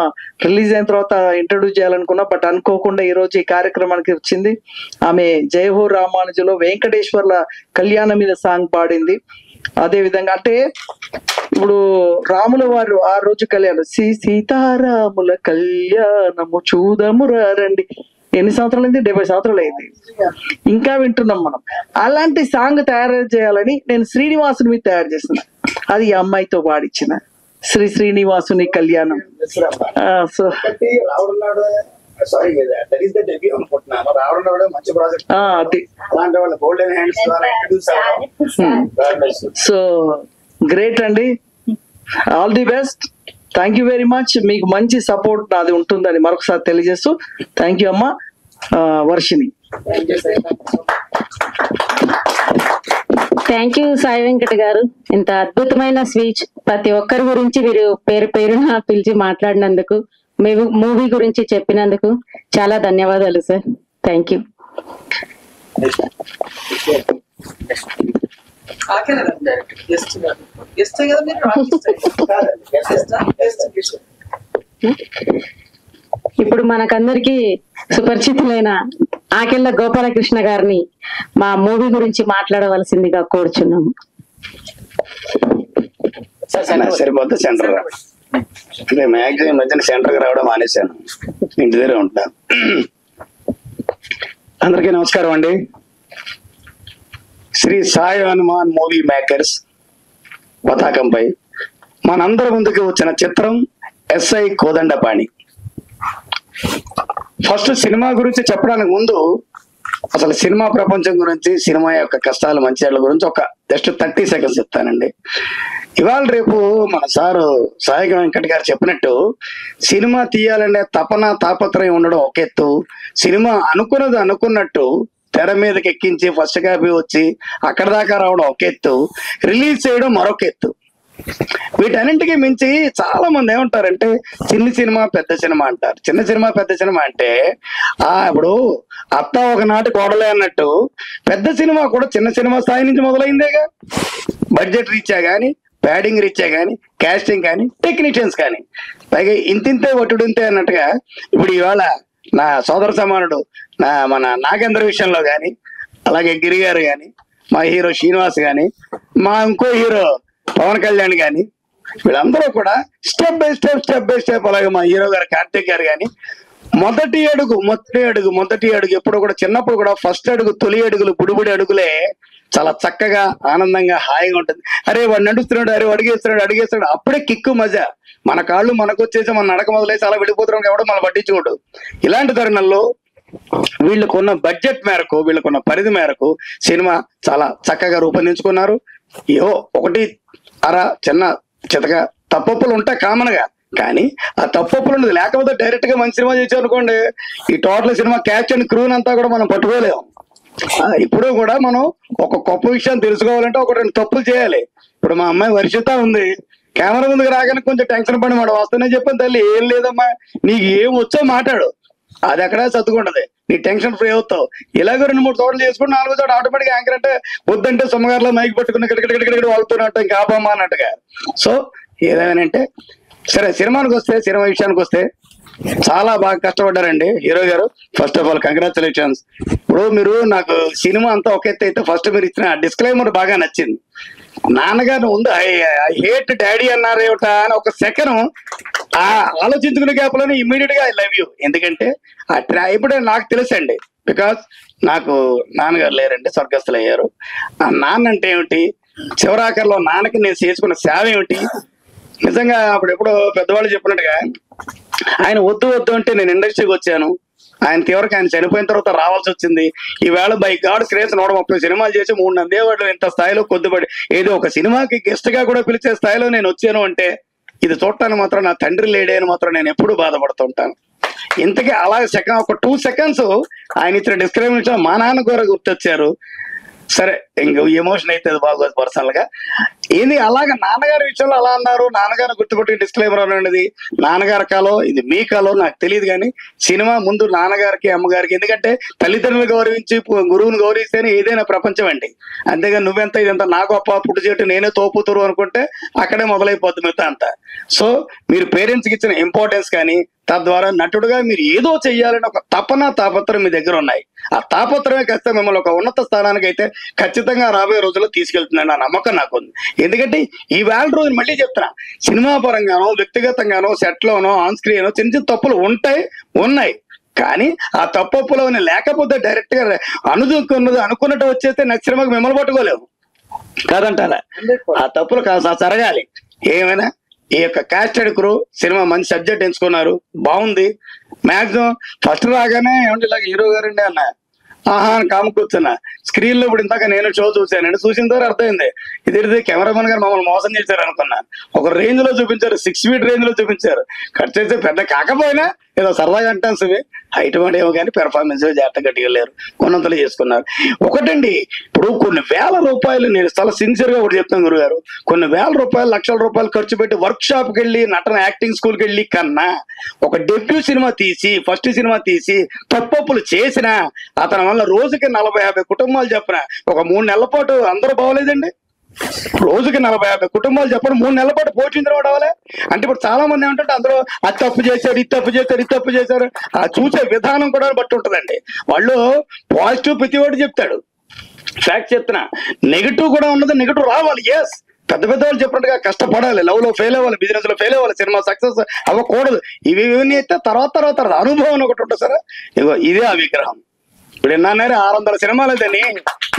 రిలీజ్ అయిన తర్వాత ఇంట్రడ్యూస్ చేయాలనుకున్నా, బట్ అనుకోకుండా ఈ రోజు ఈ కార్యక్రమానికి వచ్చింది. ఆమె జయహో రామానుజులో వెంకటేశ్వర్ల కళ్యాణం మీద సాంగ్ పాడింది. అదే విధంగా అంటే ఇప్పుడు రాముల వారు ఆ రోజు కళ్యాణం సీతారాముల కళ్యాణము చూదము రండి. ఎన్ని సంవత్సరాలు అయింది? 70 సంవత్సరాలు అయింది. ఇంకా వింటున్నాం మనం. అలాంటి సాంగ్ తయారు చేయాలని నేను శ్రీనివాసుని మీద తయారు చేసిన. అది ఈ అమ్మాయితో పాడిచ్చిన శ్రీనివాసుని కళ్యాణం. సో సో గ్రేట్ అండి. All the best. Thank you very much. మీకు మంచి సపోర్ట్ నాది ఉంటుందని మరొకసారి తెలియజేస్తూ థ్యాంక్ యూ అమ్మా. వర్షిని. థ్యాంక్ యూ సాయి వెంకట గారు. ఇంత అద్భుతమైన స్పీచ్, ప్రతి ఒక్కరి గురించి మీరు పేరు పేరున పిలిచి మాట్లాడినందుకు, మూవీ గురించి చెప్పినందుకు చాలా ధన్యవాదాలు సార్. Thank you. ఇప్పుడు మనకందరికి సుపరిచితులైన ఆకెళ్ళ గోపాలకృష్ణ గారిని మా మూవీ గురించి మాట్లాడవలసిందిగా కోరుచున్నాము. సరిపోతే సెంటర్ మ్యాక్సిమం మధ్యన సెంటర్కి రావడం మానేశాను, ఇంటి దగ్గర ఉంటాను. అందరికీ నమస్కారం అండి. శ్రీ సాయి హనుమాన్ మూవీ మేకర్స్ పతాకంపై మనందరి ముందుకు వచ్చిన చిత్రం ఎస్ఐ కోదండపాణి. ఫస్ట్ సినిమా గురించి చెప్పడానికి ముందు అసలు సినిమా ప్రపంచం గురించి, సినిమా యొక్క కష్టాలు మంచిల గురించి ఒక జస్ట్ 30 సెకండ్స్ చెప్తానండి. ఇవాళ రేపు మన సారు సాయి వెంకట్ గారు చెప్పినట్టు సినిమా తీయాలనే తాపత్రయం ఉండడం ఒక ఎత్తు, సినిమా అనుకున్నది అనుకున్నట్టు తెర మీదకి ఎక్కించి ఫస్ట్ కాపీ వచ్చి అక్కడ దాకా రావడం ఒక ఎత్తు, రిలీజ్ చేయడం మరొక ఎత్తు. వీటన్నింటికి మించి చాలా మంది ఏమంటారంటే చిన్న సినిమా పెద్ద సినిమా అంటారు. చిన్న సినిమా పెద్ద సినిమా అంటే ఇప్పుడు అత్త ఒకనాటి కోడలే అన్నట్టు పెద్ద సినిమా కూడా చిన్న సినిమా స్థాయి నుంచి మొదలైందేగా. బడ్జెట్ రీత్యా కానీ, ప్యాడింగ్ రీత్యా కానీ, కాస్టింగ్ కానీ, టెక్నీషియన్స్ కానీ, పైగా ఇంతింతే ఒట్టుడింతే అన్నట్టుగా ఇప్పుడు ఇవాళ నా సోదర సమానుడు మన నాగేంద్ర విషయంలో కానీ, అలాగే గిరి గారు కానీ, మా హీరో శ్రీనివాస్ కానీ, మా ఇంకో హీరో పవన్ కళ్యాణ్ కానీ, వీళ్ళందరూ కూడా స్టెప్ బై స్టెప్ అలాగే మా హీరో గారు కార్తీక్ గారు కానీ మొదటి అడుగు ఎప్పుడు కూడా చిన్నప్పుడు కూడా ఫస్ట్ అడుగు, తొలి అడుగులు, బుడిబుడి అడుగులే చాలా చక్కగా ఆనందంగా హాయిగా ఉంటుంది. అరే వాడు నడుస్తున్నాడు, అరే అడిగేస్తున్నాడు, అప్పుడే కిక్కు మజా. మన కాళ్ళు మనకు వచ్చేసి మన నడక మొదలేసి అలా వెళ్ళిపోతున్నాం కాబట్టి మనం పట్టించుకోడు. ఇలాంటి తరుణంలో వీళ్ళకున్న బడ్జెట్ మేరకు, వీళ్ళకున్న పరిధి మేరకు సినిమా చాలా చక్కగా రూపొందించుకున్నారు. ఏవో ఒకటి అర చిన్న చితక తప్పొప్పులు ఉంటాయి కామన్ గా, కానీ ఆ తప్పొప్పులు ఉండదు. లేకపోతే డైరెక్ట్ గా మంచి సినిమా చేసాం అనుకోండి, ఈ టోటల్ సినిమా క్యాచ్ అండ్ క్రూన్ అంతా కూడా మనం పట్టుకోలేము. ఇప్పుడు కూడా మనం ఒక గొప్ప విషయం తెలుసుకోవాలంటే ఒక 2 తప్పులు చేయాలి. ఇప్పుడు మా అమ్మాయి వర్షిత ఉంది, కెమెరా ముందుకు రాగానే కొంచెం టెన్షన్ పడి మాట వస్తానని చెప్పాను. తల్లి ఏం లేదమ్మా, నీకు ఏం వచ్చో మాట్లాడు, అది అక్కడే సర్దుకుంటది, నీ టెన్షన్ ఫ్రీ అవుతావు. ఇలాగ 2-3 చోట్ల చేసుకుని 4వ చోట ఆటోమేటిక్ యాంకర్ అంటే వద్దంటే సొమ్మగారులో మైక్ పట్టుకుని ఇక్కడ వాళ్తున్నట్టు ఇంకా ఆపమ్మా అన్నట్టుగా. సో ఏదేనంటే సరే, సినిమా విషయానికి వస్తే చాలా బాగా కష్టపడ్డారండి హీరో గారు. First of all congratulations. ఇప్పుడు మీరు నాకు సినిమా అంతా ఒక ఎత్తు అయితే ఫస్ట్ మీరు ఇచ్చిన డిస్క్లైమర్ బాగా నచ్చింది. నాన్నగారు ఉంది ఐ హేట్ డాడీ అన్నారేమిటా అని ఒక సెకండ్ ఆలోచించుకునే గ్యాప్లోనే ఇమ్మీడియట్ గా ఐ లవ్ యూ. ఎందుకంటే ఇప్పుడే నాకు తెలుసండి, బికాస్ నాకు నాన్నగారు లేరండి, స్వర్గస్థులు అయ్యారు. ఆ నాన్న అంటే ఏమిటి, చివరాఖరిలో నాన్నకి నేను చేసుకున్న సేవ ఏమిటి. నిజంగా అప్పుడు ఎప్పుడో పెద్దవాళ్ళు చెప్పినట్టుగా ఆయన వద్దు అంటే నేను ఇండస్ట్రీకి వచ్చాను. ఆయన తీవ్రంగా ఆయన చనిపోయిన తర్వాత రావాల్సి వచ్చింది. ఈవేళ బై గాడ్ క్రేజ్ 130 సినిమాలు చేసి 3 నంది అవార్డులు ఇంత స్థాయిలో కొద్దిపడి ఏదో ఒక సినిమాకి గెస్ట్ గా కూడా పిలిచే స్థాయిలో నేను వచ్చాను అంటే ఇది చూడటానికి మాత్రం నా తండ్రి లేడే అని మాత్రం నేను ఎప్పుడు బాధపడుతుంటాను. ఇంతకీ అలాగే ఒక 2 seconds ఆయన ఇచ్చిన డిస్క్రిమినేషన్ మా నాన్న కూడా గుర్తొచ్చారు. సరే, ఇంక ఎమోషన్ అయితే అది బాగోదు పర్సనల్ గా. ఇది అలాగే నాన్నగారి విషయంలో అలా అన్నారు, నాన్నగారు గుర్తుపట్టి డిస్క్లైమర్ అనేది నాన్నగారి కాలో ఇది మీ కాలో నాకు తెలియదు, కానీ సినిమా ముందు నాన్నగారికి అమ్మగారికి. ఎందుకంటే తల్లిదండ్రులు గౌరవించి గురువుని గౌరవిస్తేనే ఏదైనా ప్రపంచం అండి. అంతేగాని నువ్వెంత ఇదంతా నా గొప్ప పుట్టు చేయటం నేనే తోపుతురు అనుకుంటే అక్కడే మొదలైపోతుంది మిగతా అంతా. సో మీరు పేరెంట్స్కి ఇచ్చిన ఇంపార్టెన్స్ కానీ, తద్వారా నటుడుగా మీరు ఏదో చెయ్యాలని ఒక తాపత్రం మీ దగ్గర ఉన్నాయి. ఆ తాపత్రమే ఖచ్చితంగా మిమ్మల్ని ఒక ఉన్నత స్థానానికి అయితే ఖచ్చితంగా రాబోయే రోజుల్లో తీసుకెళ్తుందని నా నమ్మకం నాకు ఉంది. ఎందుకంటే ఈ వేళ రోజు మళ్ళీ చెప్తున్నా, సినిమా పరంగానో వ్యక్తిగతంగానో సెట్లోనో ఆన్ స్క్రీన్ చిన్న తప్పులు ఉన్నాయి, కానీ ఆ తప్పులోనే లేకపోతే డైరెక్ట్ గా అనుకున్నట్టు వచ్చేస్తే నెక్స్ట్ సినిమాకి మిమ్మల్ని పట్టుకోలేము కాదంటారా. ఆ తప్పులు జరగాలి. ఏమైనా ఈ యొక్క కాస్టెడ్ క్రూ సినిమా మంచి సబ్జెక్ట్ ఎంచుకున్నారు, బాగుంది. మాక్సిమం ఫస్ట్ రాగానే ఏమంటే ఇలాగ హీరో గారండి అన్న ఆహా అని కాము కూర్చున్నా. స్క్రీన్ లో ఇప్పుడు ఇందాక నేను షో చూశానండి, చూసిన తర్వాత అర్థమైంది ఇది కెమెరామెన్ గారు మమ్మల్ని మోసం చేశారు అనుకున్నా. ఒక రేంజ్ లో చూపించారు, 6 feet రేంజ్ లో చూపించారు. కట్ చేస్తే పెద్ద కాకపోయినా ఏదో సరదాగా అంటాను సువి, హైట్ ఏమో కానీ పెర్ఫార్మెన్స్ జాగ్రత్త గట్టిగా లేరు, కొన్నంతలో చేసుకున్నారు. ఒకటండి, ఇప్పుడు కొన్ని వేల రూపాయలు, నేను చాలా సిన్సియర్ గా ఒకటి చెప్తాను గురుగారు, కొన్ని వేల రూపాయలు, లక్షల రూపాయలు ఖర్చు పెట్టి వర్క్ షాప్కి వెళ్ళి నటన యాక్టింగ్ స్కూల్కి వెళ్ళి కన్నా ఒక డెబ్యూ సినిమా తీసి ఫస్ట్ సినిమా తీసి తప్పప్పులు చేసినా అతని వల్ల రోజుకి 40-50 కుటుంబాలు చెప్పిన ఒక 3 నెలల పాటు అందరూ బాగోలేదండి. రోజుకి 40-50 కుటుంబాలు చెప్పడం 3 నెలల పాటు పోషించడం అవ్వాలి. అంటే ఇప్పుడు చాలా మంది ఏమంటే అందరూ అది తప్పు చేశారు, ఇది తప్పు చేశారు, ఆ చూసే విధానం కూడా బట్టి ఉంటుందండి. వాళ్ళు పాజిటివ్ ప్రతి ఒక్కటి చెప్తాడు, ఫ్యాక్ట్ చెప్తున్నా. నెగిటివ్ కూడా ఉన్నది, నెగిటివ్ రావాలి. ఎస్, పెద్ద వాళ్ళు చెప్పినట్టుగా కష్టపడాలి, లవ్ లో ఫెయిల్ అవ్వాలి, బిజినెస్ లో ఫెయిల్ అవ్వాలి, సినిమా సక్సెస్ అవ్వకూడదు. ఇవన్నీ అయితే తర్వాత అనుభవం ఒకటి ఉంటుంది సార్. ఇగో ఇదే ఆ విగ్రహం. ఇప్పుడు ఎన్నారే 600 సినిమాలు అయితేని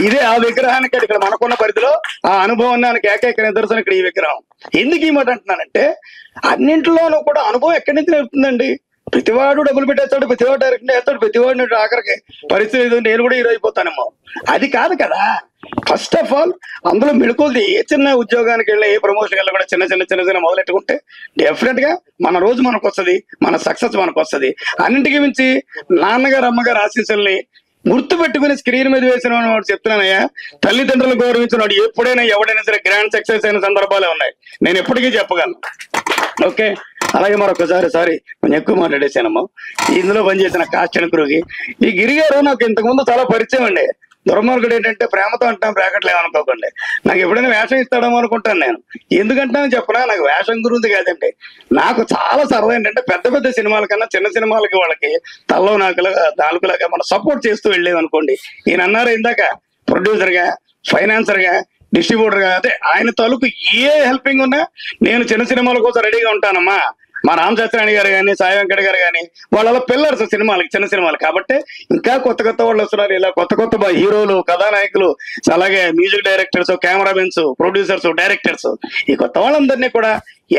ఇదే ఆ విగ్రహానికి ఇక్కడ మనకున్న పరిధిలో ఆ అనుభవాన్ని ఏకైక నిదర్శనం ఇక్కడ ఈ విగ్రహం. ఎందుకు ఈ మాట అంటున్నానంటే అన్నింటిలోనూ కూడా అనుభవం ఎక్కడి నుంచి నేర్పుతుందండి. ప్రతివాడు డబ్బులు పెట్టేస్తాడు, ప్రతివాడు డైరెక్ట్ చేస్తాడు, ప్రతివాడు ఆఖరికి పరిస్థితి నేను కూడా హీరో అయిపోతానేమో, అది కాదు కదా. ఫస్ట్ ఆఫ్ ఆల్ అందులో మెళుకువలు ఏ చిన్న ఉద్యోగానికి వెళ్ళి ఏ ప్రమోషన్ వెళ్ళి కూడా చిన్న మొదలెట్టుకుంటే డెఫినెట్ గా మన రోజు మనకు వస్తుంది, మన సక్సెస్ మనకు వస్తుంది. అన్నింటికి మించి నాన్నగారు అమ్మగారు ఆశీస్సుల్ని గుర్తు పెట్టుకుని స్క్రీన్ మీద వేసిన వాడు చెప్తున్నానయ్యా, తల్లిదండ్రులు గౌరవించిన వాడు ఎప్పుడైనా ఎవడైనా సరే గ్రాండ్ సక్సెస్ అయిన సందర్భాలే ఉన్నాయి, నేను ఎప్పటికీ చెప్పగలను. ఓకే, అలాగే మరొకసారి సారీ నేను ఎక్కువ మాట్లాడేశానమ్మా. ఇందులో పనిచేసిన కాస్టన్ క్రూకి ఈ గిరిగారు నాకు ఇంతకుముందు చాలా పరిచయం అండి. దుర్మార్గుడు ఏంటంటే ప్రేమతో అంటాం, బ్రాకెట్లు ఏమనుకోకండి. నాకు ఎప్పుడైనా వేషం ఇస్తాడేమో అనుకుంటాను నేను. ఎందుకంటానని చెప్పనా, నాకు వేషం గురించి కాదండి, నాకు చాలా సరదా ఏంటంటే పెద్ద పెద్ద సినిమాల కన్నా చిన్న సినిమాలకి వాళ్ళకి తల్లో నాలుగులాగా మనం సపోర్ట్ చేస్తూ వెళ్ళేది అనుకోండి. ఈయన అన్నారు ఇందాక, ప్రొడ్యూసర్ గా, ఫైనాన్సర్ గా, డిస్ట్రిబ్యూటర్ గా, అదే ఆయన తాలూకు ఏ హెల్పింగ్ ఉన్నా నేను చిన్న సినిమాల కోసం రెడీగా ఉంటానమ్మా. మా రామశాస్త్రాణి గారు కానీ, సాయి వెంకట గారు కానీ, వాళ్ళ పిల్లర్స్ సినిమాలకి, చిన్న సినిమాలు కాబట్టి. ఇంకా కొత్త కొత్త వాళ్ళు వస్తున్నారు, ఇలా కొత్త కొత్త హీరోలు, కథానాయకులు, అలాగే music directors, cameramens, producers, directors, ఈ కొత్త వాళ్ళందరినీ కూడా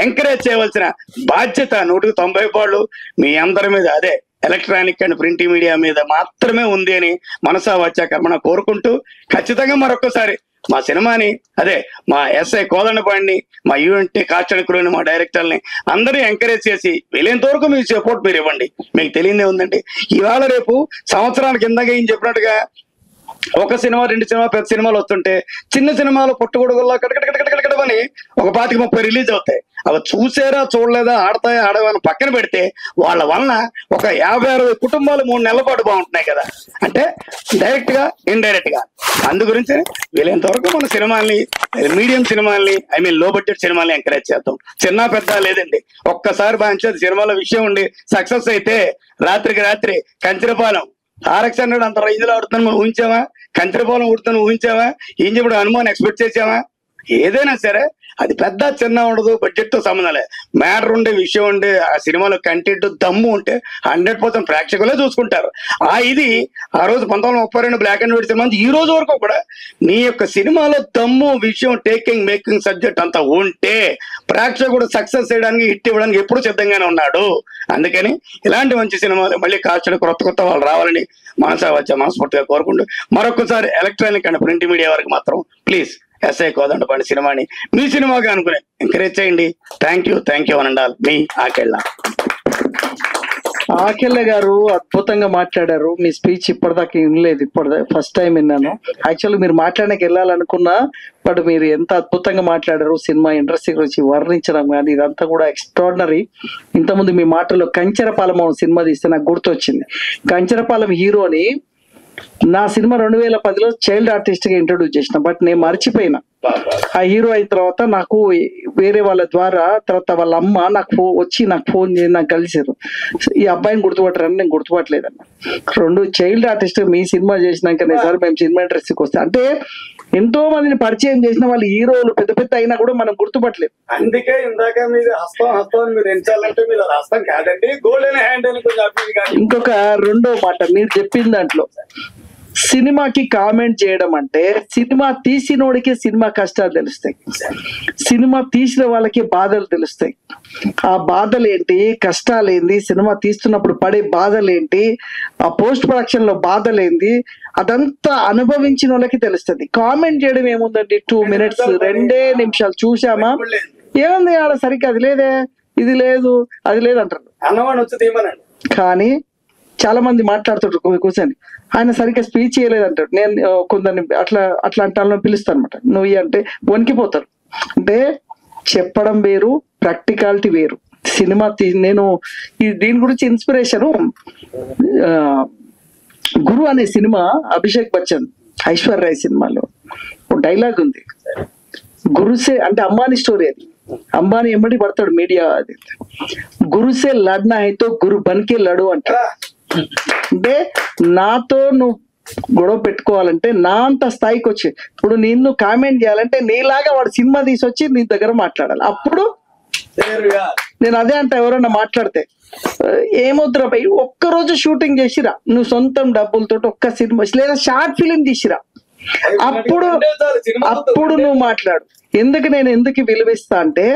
ఎంకరేజ్ చేయవలసిన బాధ్యత 190 మీ అందరి మీద, అదే ఎలక్ట్రానిక్ అండ్ ప్రింట్ మీడియా మీద మాత్రమే ఉంది అని మనసా వాచా కర్మణ కోరుకుంటూ, ఖచ్చితంగా మరొకసారి మా సినిమాని, అదే మా ఎస్ఐ కోదండపాడిని, మా యూనిట్ని, కాస్టన్ క్రూని, మా డైరెక్టర్ని అందరినీ ఎంకరేజ్ చేసి వీలైనంత వరకు మీ సపోర్ట్ మీరు ఇవ్వండి. మీకు తెలియదే ఉందండి, ఇవాళ రేపు సంవత్సరానికి కిందగా ఏం చెప్పినట్టుగా ఒక సినిమా, 2 సినిమా, పెద్ద సినిమాలు వస్తుంటే చిన్న సినిమాలు పుట్టగొడుగుల్లా కటకటకటకటకటమని ఒక 25-30 రిలీజ్ అవుతాయి. అవి చూసారా చూడలేదా, ఆడతాయా ఆడవా అని పక్కన పెడితే వాళ్ళ వలన ఒక 50-60 కుటుంబాలు 3 నెలల పాటు బాగుంటున్నాయి కదా. అంటే డైరెక్ట్ గా, ఇండైరెక్ట్ గా. అందు గురించి వీలైనంత వరకు మన సినిమాల్ని, మీడియం సినిమాల్ని, ఐ మీన్ లో బడ్జెట్ సినిమాల్ని ఎంకరేజ్ చేద్దాం. చిన్న పెద్ద లేదండి, ఒక్కసారి బాగా సినిమాల విషయం ఉండి సక్సెస్ అయితే రాత్రికి రాత్రి కంచరపాలెం RX100 అంత రేంజ్ లో ఆడుతున్నాను మనం ఊహించావా? కంచరపాలెం ఊడుతాను ఊహించావా? ఏం చెప్పడం హనుమాన్ ఎక్స్పెక్ట్ చేసావా? ఏదైనా సరే అది పెద్ద చిన్న ఉండదు, బడ్జెట్ తో సంబంధం లేదు. మ్యాటర్ ఉండే విషయం ఉండే ఆ సినిమాలో కంటెంట్ దమ్ము ఉంటే 100% ప్రేక్షకులే చూసుకుంటారు. ఇది ఆ రోజు 1932 బ్లాక్ అండ్ వైట్ సినిమా, ఈ రోజు వరకు కూడా నీ యొక్క సినిమాలో దమ్ము, విషయం, టేకింగ్, మేకింగ్, సబ్జెక్ట్ అంతా ఉంటే ప్రేక్షకుడు సక్సెస్ చేయడానికి, హిట్ ఇవ్వడానికి ఎప్పుడు సిద్ధంగానే ఉన్నాడు. అందుకని ఇలాంటి మంచి సినిమాలు మళ్ళీ కాస్టన్ కొత్త వాళ్ళు రావాలని మనసా వచ్చా మనస్ఫూర్తిగా కోరుకుంటూ, మరొకసారి ఎలక్ట్రానిక్ అండ్ ప్రింట్ మీడియా వరకు మాత్రం ప్లీజ్ ఎస్ఐ కోదండపాడి సినిమాని మీ సినిమాగా అనుకునే ఎంకరేజ్ చేయండి. థ్యాంక్ యూ అనండాల్, మీ ఆకెళ్ళ. ఆకెళ్ళ గారు అద్భుతంగా మాట్లాడారు. మీ స్పీచ్ ఇప్పటిదాకా వినలేదు, ఫస్ట్ టైం విన్నాను. యాక్చువల్లీ మీరు మాట్లాడడానికి వెళ్ళాలనుకున్నా, బట్ మీరు ఎంత అద్భుతంగా మాట్లాడారు. సినిమా ఇండస్ట్రీ గురించి వర్ణించడం కానీ ఇదంతా కూడా ఎక్స్ట్రాడినరీ. ఇంతకుముందు మీ మాటల్లో కంచరపాలెం సినిమా తీస్తే నాకు గుర్తొచ్చింది. కంచరపాలెం హీరోని నా సినిమా 2010లో చైల్డ్ ఆర్టిస్ట్ గా ఇంట్రొడ్యూస్ చేసిన, బట్ నేను మర్చిపోయినా. ఆ హీరో అయిన తర్వాత నాకు వేరే వాళ్ళ ద్వారా, తర్వాత వాళ్ళ అమ్మ నాకు వచ్చి నాకు ఫోన్ చేసి నాకు కలిసారు, ఈ అబ్బాయిని గుర్తుపట్టరని. నేను గుర్తుపట్టలేదన్న. 2 చైల్డ్ ఆర్టిస్ట్ మీ సినిమా చేసినాకనే సార్ మేము సినిమా ఇండస్ట్రీకి వస్తాం. అంటే ఎంతో మందిని పరిచయం చేసిన వాళ్ళు హీరోలు పెద్ద పెద్ద అయినా కూడా మనం గుర్తుపట్టలేదు. అందుకే ఇందాక మీరు హస్తం మీరు ఎంచాలంటే మీరు హస్తం కాదండి, గోల్డెన్ హ్యాండ్ అని కొంచెం. ఇంకొక రెండో మాట మీరు చెప్పిన దాంట్లో, సినిమాకి కామెంట్ చేయడం అంటే, సినిమా తీసినోడికి సినిమా కష్టాలు తెలుస్తాయి, సినిమా తీసిన వాళ్ళకి బాధలు తెలుస్తాయి. ఆ బాధలు ఏంటి, కష్టాలు ఏంటి, సినిమా తీస్తున్నప్పుడు పడే బాధలు ఏంటి, ఆ పోస్ట్ ప్రొడక్షన్ లో బాధలు ఏంటి, అదంతా అనుభవించిన వాళ్ళకి తెలుస్తుంది. కామెంట్ చేయడం ఏముందండి, 2 minutes 2 నిమిషాలు చూసామా, ఏముంది ఆడ సరిగ్గా అది లేదే, ఇది లేదు, అది లేదు అంటారు. అన్నవాడు వచ్చి కానీ చాలా మంది మాట్లాడుతుంటారు కూర్చొని, ఆయన సరిగ్గా స్పీచ్ చేయలేదంటాడు. నేను కొందరిని అట్లా అంటాను పిలుస్తాను అనమాట. నువ్వు అంటే వణికిపోతారు. అంటే చెప్పడం వేరు, ప్రాక్టికాలిటీ వేరు. సినిమా నేను దీని గురించి ఇన్స్పిరేషన్, గురు అనే సినిమా, అభిషేక్ బచ్చన్, ఐశ్వర్య రాయ్ సినిమాలో ఒక డైలాగ్ ఉంది, గురుసే అంటే అంబానీ స్టోరీ. అది అంబానీ ఎమ్మడి పడతాడు మీడియా, అది గురుసే లడ్నా అయితే గురు బన్కే లడు అంటాడు. అంటే నాతో నువ్వు గొడవ పెట్టుకోవాలంటే నా అంత స్థాయికి వచ్చి, ఇప్పుడు నిన్ను కామెంట్ చేయాలంటే నీలాగా వాడు సినిమా తీసొచ్చి నీ దగ్గర మాట్లాడాలి. అప్పుడు నేను అదే అంటే, ఎవరన్నా మాట్లాడితే ఏమొద్దురా భయ్, ఒక్కరోజు షూటింగ్ చేసిరా, నువ్వు సొంతం డబ్బులతో ఒక్క సినిమా లేదా షార్ట్ ఫిలిం తీసిరా, అప్పుడు నువ్వు మాట్లాడు. నేను ఎందుకు విలువిస్తా అంటే,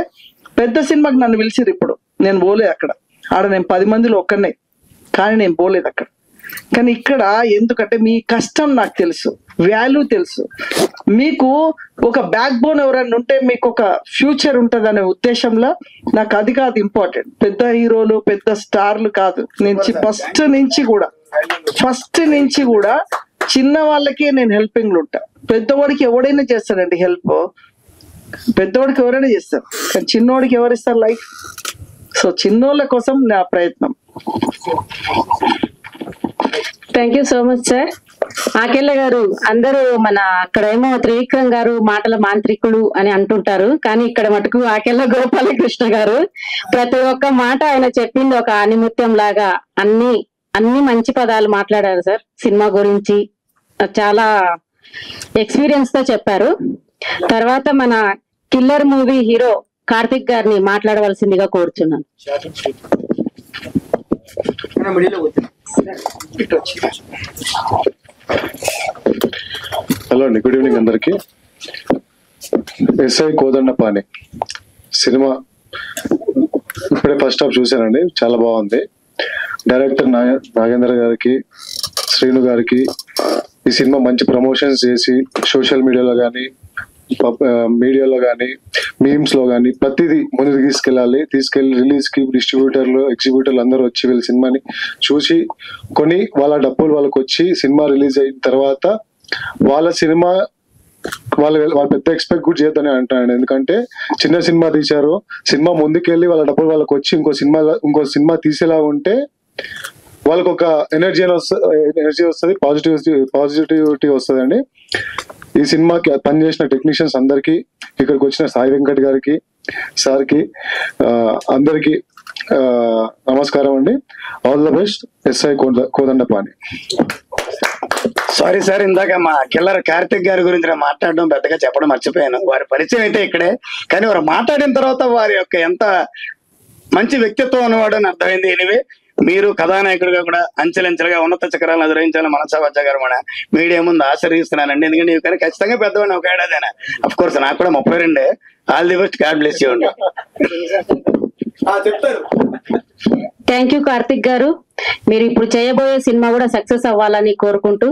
పెద్ద సినిమాకి నన్ను పిలిచిరు, ఇప్పుడు నేను పోలేదు అక్కడ, ఆడ నేను 10 మందిలో ఒక్కనే, కానీ నేను పోలేదు అక్కడ. కానీ ఇక్కడ ఎందుకంటే మీ కష్టం నాకు తెలుసు, వాల్యూ తెలుసు. మీకు ఒక బ్యాక్ బోన్ ఎవరైనా ఉంటే మీకు ఒక ఫ్యూచర్ ఉంటుంది అనే ఉద్దేశంలో నాకు అది కాదు ఇంపార్టెంట్. పెద్ద హీరోలు, పెద్ద స్టార్లు కాదు. ఫస్ట్ నుంచి కూడా చిన్న వాళ్ళకి నేను హెల్పింగ్ ఉంటా. పెద్దవాడికి ఎవడైనా చేస్తాడండి హెల్ప్, పెద్దవాడికి ఎవరైనా చేస్తారు, కానీ చిన్నవాడికి ఎవరు ఇస్తారు లైఫ్? సో చిన్నోళ్ళ కోసం నా ప్రయత్నం. Thank you so much sir. Akella గారు, అందరూ మన అక్కడేమో త్రివిక్రమ్ గారు మాటల మాంత్రికుడు అని అంటుంటారు, కానీ ఇక్కడ మటుకు ఆకెళ్ళ గోపాలకృష్ణ గారు ప్రతి ఒక్క మాట ఆయన చెప్పింది ఒక ఆనిముత్యం లాగా అన్ని మంచి పదాలు మాట్లాడారు సార్. సినిమా గురించి చాలా ఎక్స్పీరియన్స్ తో చెప్పారు. తర్వాత మన కిల్లర్ మూవీ హీరో కార్తిక్ గారిని మాట్లాడవలసిందిగా కోరుచున్నాను. హలో అండి, గుడ్ ఈవినింగ్ అందరికి. ఎస్ఐ కోదండపాణి సినిమా ఇప్పుడే ఫస్ట్ హాఫ్ చూశానండి, చాలా బాగుంది. డైరెక్టర్ నాగేంద్ర గారికి, శ్రీను గారికి ఈ సినిమా మంచి ప్రమోషన్స్ చేసి సోషల్ మీడియాలో కానీ మీడియాలో కానీ మీమ్స్ లో కానీ ప్రతిదీ ముందుకు తీసుకెళ్లి రిలీజ్ కి డిస్ట్రిబ్యూటర్లు ఎగ్జిబ్యూటర్లు అందరూ వచ్చి వీళ్ళ సినిమాని చూసి కొని వాళ్ళ డబ్బులు వాళ్ళకి వచ్చి సినిమా రిలీజ్ అయిన తర్వాత వాళ్ళ సినిమా వాళ్ళు పెద్ద ఎక్స్పెక్ట్ కూడా చేయొద్దని అంటాను. ఎందుకంటే చిన్న సినిమా తీశారు, సినిమా ముందుకెళ్ళి వాళ్ళ డబ్బులు వాళ్ళకి వచ్చి ఇంకో సినిమా తీసేలా ఉంటే వాళ్ళకి ఒక ఎనర్జీ వస్తుంది, పాజిటివిటీ వస్తుందండి. ఈ సినిమాకి పనిచేసిన టెక్నీషియన్స్ అందరికి, ఇక్కడికి వచ్చిన సాయి వెంకట్ గారికి, సార్కి, అందరికి నమస్కారం అండి. All the best. SI Kodandapani. Sorry sir, ఇందాక మా కిల్లర్ కార్తిక్ గారి గురించి నేను మాట్లాడడం పెద్దగా చెప్పడం మర్చిపోయాను. వారి పరిచయం అయితే ఇక్కడే, కానీ వారు మాట్లాడిన తర్వాత వారి యొక్క ఎంత మంచి వ్యక్తిత్వం ఉన్నవాడు అని అర్థమైంది. ఎనివే, మీరు కథానాయకుడిగా కూడా అంచెలంచెలుగా ఉన్నత చక్రాలను అధిరోహించాలని మనసావచ్చ గారు మన మీడియా ముందు ఆశీర్వదిస్తున్నానండి. ఎందుకంటే ఇవి కానీ ఖచ్చితంగా పెద్దవాడిని ఒక ఏడాదైనా. అఫ్ కోర్స్ నాకు కూడా 32. All the best. God bless you అండి. చెప్తారు. థ్యాంక్ యూ కార్తిక్ గారు. మీరు ఇప్పుడు చేయబోయే సినిమా కూడా సక్సెస్ అవ్వాలని కోరుకుంటూ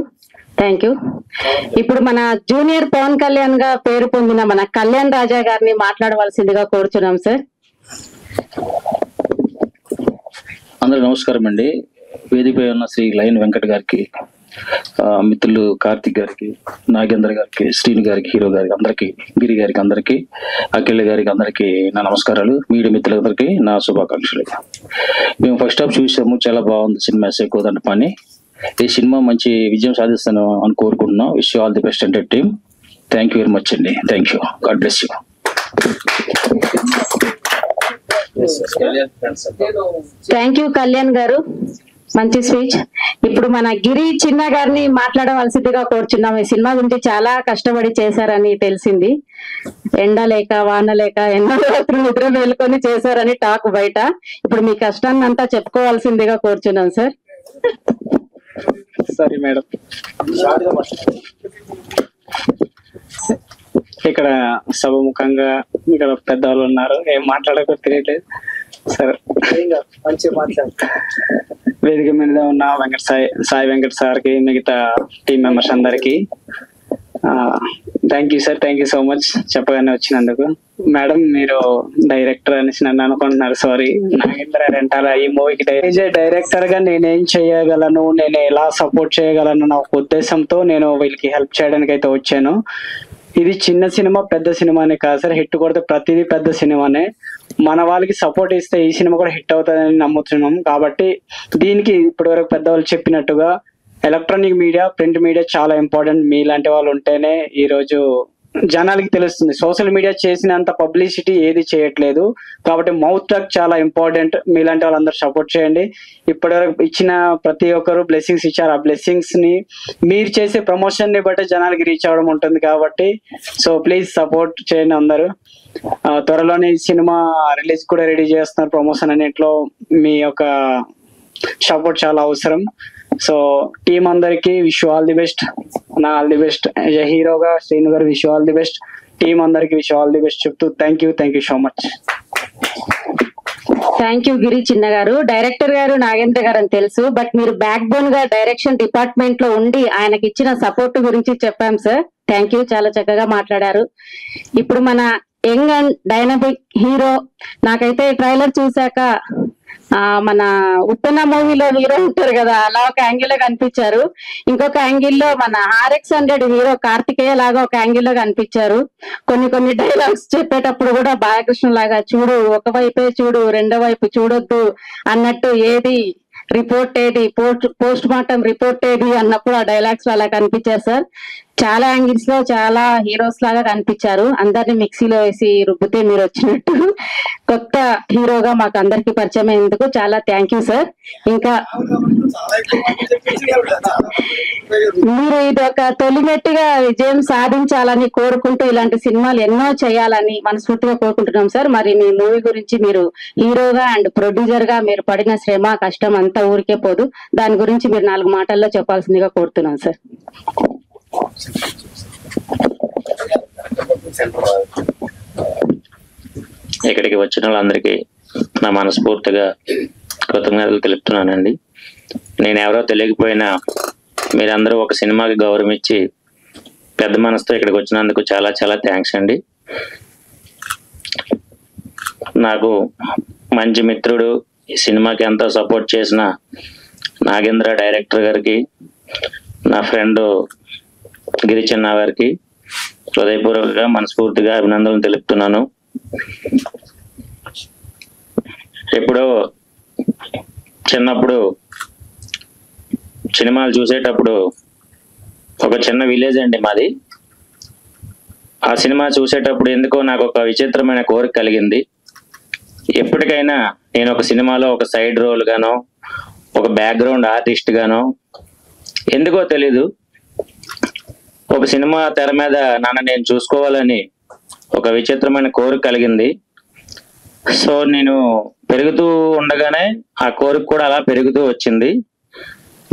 థ్యాంక్ యూ. ఇప్పుడు మన జూనియర్ పవన్ కళ్యాణ్ గా పేరు పొందిన మన కళ్యాణ్ రాజా గారిని మాట్లాడవలసిందిగా కోరుచున్నాం సార్. అందరికి నమస్కారం అండి. వేదికపై ఉన్న శ్రీ లైన్ వెంకట్ గారికి, మిత్రులు కార్తిక్ గారికి, నాగేంద్ర గారికి, శ్రీను గారికి, హీరో గారికి అందరికి, గిరి గారికి అందరికి, అఖిల్ గారికి అందరికి నా నమస్కారాలు. మీడియా మిత్రులందరికీ నా శుభాకాంక్షలు. మేము ఫస్ట్ హాఫ్ చూసాము, చాలా బాగుంది సినిమా. ఎస్ఐ కోదండపాణి. ఈ సినిమా మంచి విజయం సాధిస్తాను అని కోరుకుంటున్నాం. Wish all the best entire team. Thank you very much అండి. Thank you. God bless you. Thank you Kalyan garu, మంచి స్పీచ్. ఇప్పుడు మన గిరి చిన్న గారిని మాట్లాడవలసిందిగా కోరుచున్నాం. ఈ సినిమా గురించి చాలా కష్టపడి చేశారని తెలిసింది. ఎండ లేక వాన లేక ఎన్నో రాత్రులు నిద్ర మేలుకొని చేశారని టాక్ బయట. ఇప్పుడు మీ కష్టాన్ని అంతా చెప్పుకోవాల్సిందిగా కోరుచున్నాం సార్. సారీ మేడం, ఇక్కడ సభముఖంగా ఇక్కడ పెద్దవాళ్ళు ఉన్నారు, ఏం మాట్లాడకో తెలియట్లేదు. సరే, వేదిక మీద ఉన్న సాయి వెంకట్ సార్కి, మిగతా టీం మెంబర్స్ అందరికి thank you sir. Thank you so much చెప్పగానే వచ్చినందుకు. మేడం, మీరు డైరెక్టర్ అనేసి నన్ను అనుకుంటున్నారు. సారీ. నాగేంద్ర రెంటాల ఈ మూవీకి డైరెక్టర్ గా నేనేం చేయగలను, నేను ఎలా సపోర్ట్ చేయగలను నా ఒక ఉద్దేశంతో నేను వీళ్ళకి హెల్ప్ చేయడానికి అయితే వచ్చాను. ఇది చిన్న సినిమా పెద్ద సినిమా అనే కాదు సార్. హిట్ కొడితే ప్రతిదీ పెద్ద సినిమానే. మన వాళ్ళకి సపోర్ట్ ఇస్తే ఈ సినిమా కూడా హిట్ అవుతుందని నమ్ముతున్నాం. కాబట్టి దీనికి ఇప్పటివరకు పెద్దవాళ్ళు చెప్పినట్టుగా ఎలక్ట్రానిక్ మీడియా, ప్రింట్ మీడియా చాలా ఇంపార్టెంట్. మీలాంటి వాళ్ళు ఉంటేనే ఈ రోజు జనాలకి తెలుస్తుంది. సోషల్ మీడియా చేసినంత పబ్లిసిటీ ఏది చేయట్లేదు. కాబట్టి మౌత్ టాక్ చాలా ఇంపార్టెంట్. మీలాంటి వాళ్ళందరూ సపోర్ట్ చేయండి. ఇప్పటివరకు ఇచ్చిన ప్రతి ఒక్కరు బ్లెస్సింగ్స్ ఇచ్చారు. ఆ బ్లెస్సింగ్స్ ని మీరు చేసే ప్రమోషన్ ని బట్టి జనాలకి రీచ్ అవ్వడం ఉంటుంది. కాబట్టి సో ప్లీజ్ సపోర్ట్ చేయండి అందరూ. త్వరలోనే ఈ సినిమా రిలీజ్ కూడా రెడీ చేస్తున్నారు. ప్రమోషన్ అన్నింటిలో మీ యొక్క సపోర్ట్ చాలా అవసరం. సో టీం అందరికి విష్ ఆల్ ది బెస్ట్. నా ఆల్ ది బెస్ట్. హీరోగా Srinu garu wish all the best. Team అందరికి విష్ ఆల్ ది బెస్ట్ చెప్తూ thank you so much. Thank you Giri Chinna garu. Director గారు నాగేంద్ర గారు అని తెలుసు, బట్ మీరు బ్యాక్ బోన్ గా డైరెక్షన్ డిపార్ట్మెంట్ లో ఉండి ఆయనకి ఇచ్చిన సపోర్ట్ గురించి చెప్పాం సార్. థ్యాంక్ యూ, చాలా చక్కగా మాట్లాడారు. ఇప్పుడు మన యంగ్ అండ్ డైనమిక్ హీరో, నాకైతే ట్రైలర్ చూశాక మన ఉప్పెన మూవీలో హీరో ఉంటారు కదా, అలా ఒక యాంగిల్ లో కనిపించారు. ఇంకొక యాంగిల్ లో మన RX-100 హీరో కార్తికేయ లాగా ఒక యాంగిల్ లో కనిపించారు. కొన్ని డైలాగ్స్ చెప్పేటప్పుడు కూడా బాలకృష్ణ లాగా చూడు ఒకవైపే చూడు రెండో వైపు చూడొద్దు అన్నట్టు, ఏది రిపోర్ట్ ఏది పోస్ట్ మార్టం రిపోర్ట్ ఏది అన్నప్పుడు ఆ డైలాగ్స్ అలా కనిపించారు సార్. చాలా యాంగిల్స్ లో చాలా హీరోస్ లాగా కనిపించారు. అందరిని మిక్సీలో వేసి రుబ్బితే మీరు వచ్చినట్టు కొత్త హీరోగా మాకు అందరికి పరిచయం అయ్యేందుకు చాలా థ్యాంక్ యూ సార్. ఇంకా మీరు ఇది ఒక తొలిమెట్టుగా విజయం సాధించాలని కోరుకుంటూ ఇలాంటి సినిమాలు ఎన్నో చేయాలని మనస్ఫూర్తిగా కోరుకుంటున్నాం సార్. మరి మీ మూవీ గురించి మీరు హీరోగా అండ్ ప్రొడ్యూసర్ గా మీరు పడిన శ్రమ కష్టం అంతా ఊరికే పోదు, దాని గురించి మీరు 4 మాటల్లో చెప్పాల్సిందిగా కోరుతున్నాం సార్. ఇక్కడికి వచ్చిన వాళ్ళందరికీ నా మనస్ఫూర్తిగా కృతజ్ఞతలు తెలుపుతున్నానండి. నేను ఎవరో తెలియకపోయినా మీరందరూ ఒక సినిమాకి గౌరవం ఇచ్చి పెద్ద మనసుతో ఇక్కడికి వచ్చినందుకు చాలా చాలా థ్యాంక్స్ అండి. నాకు మంచి మిత్రుడు, ఈ సినిమాకి ఎంతో సపోర్ట్ చేసిన నాగేంద్ర డైరెక్టర్ గారికి, నా ఫ్రెండ్ గిరిచన్న గారికి హృదయపూర్వకంగా మనస్ఫూర్తిగా అభినందనలు తెలుపుతున్నాను. ఎప్పుడో చిన్నప్పుడు సినిమాలు చూసేటప్పుడు, ఒక చిన్న విలేజ్ అండి మాది, ఆ సినిమా చూసేటప్పుడు ఎందుకో నాకు ఒక విచిత్రమైన కోరిక కలిగింది. ఎప్పటికైనా నేను ఒక సినిమాలో ఒక సైడ్ రోల్ గానో ఒక బ్యాక్గ్రౌండ్ ఆర్టిస్ట్ గానో, ఎందుకో తెలీదు, ఒక సినిమా తెర మీద నన్ను నేను చూసుకోవాలని ఒక విచిత్రమైన కోరిక కలిగింది. సో నేను పెరుగుతూ ఉండగానే ఆ కోరిక కూడా అలా పెరుగుతూ వచ్చింది.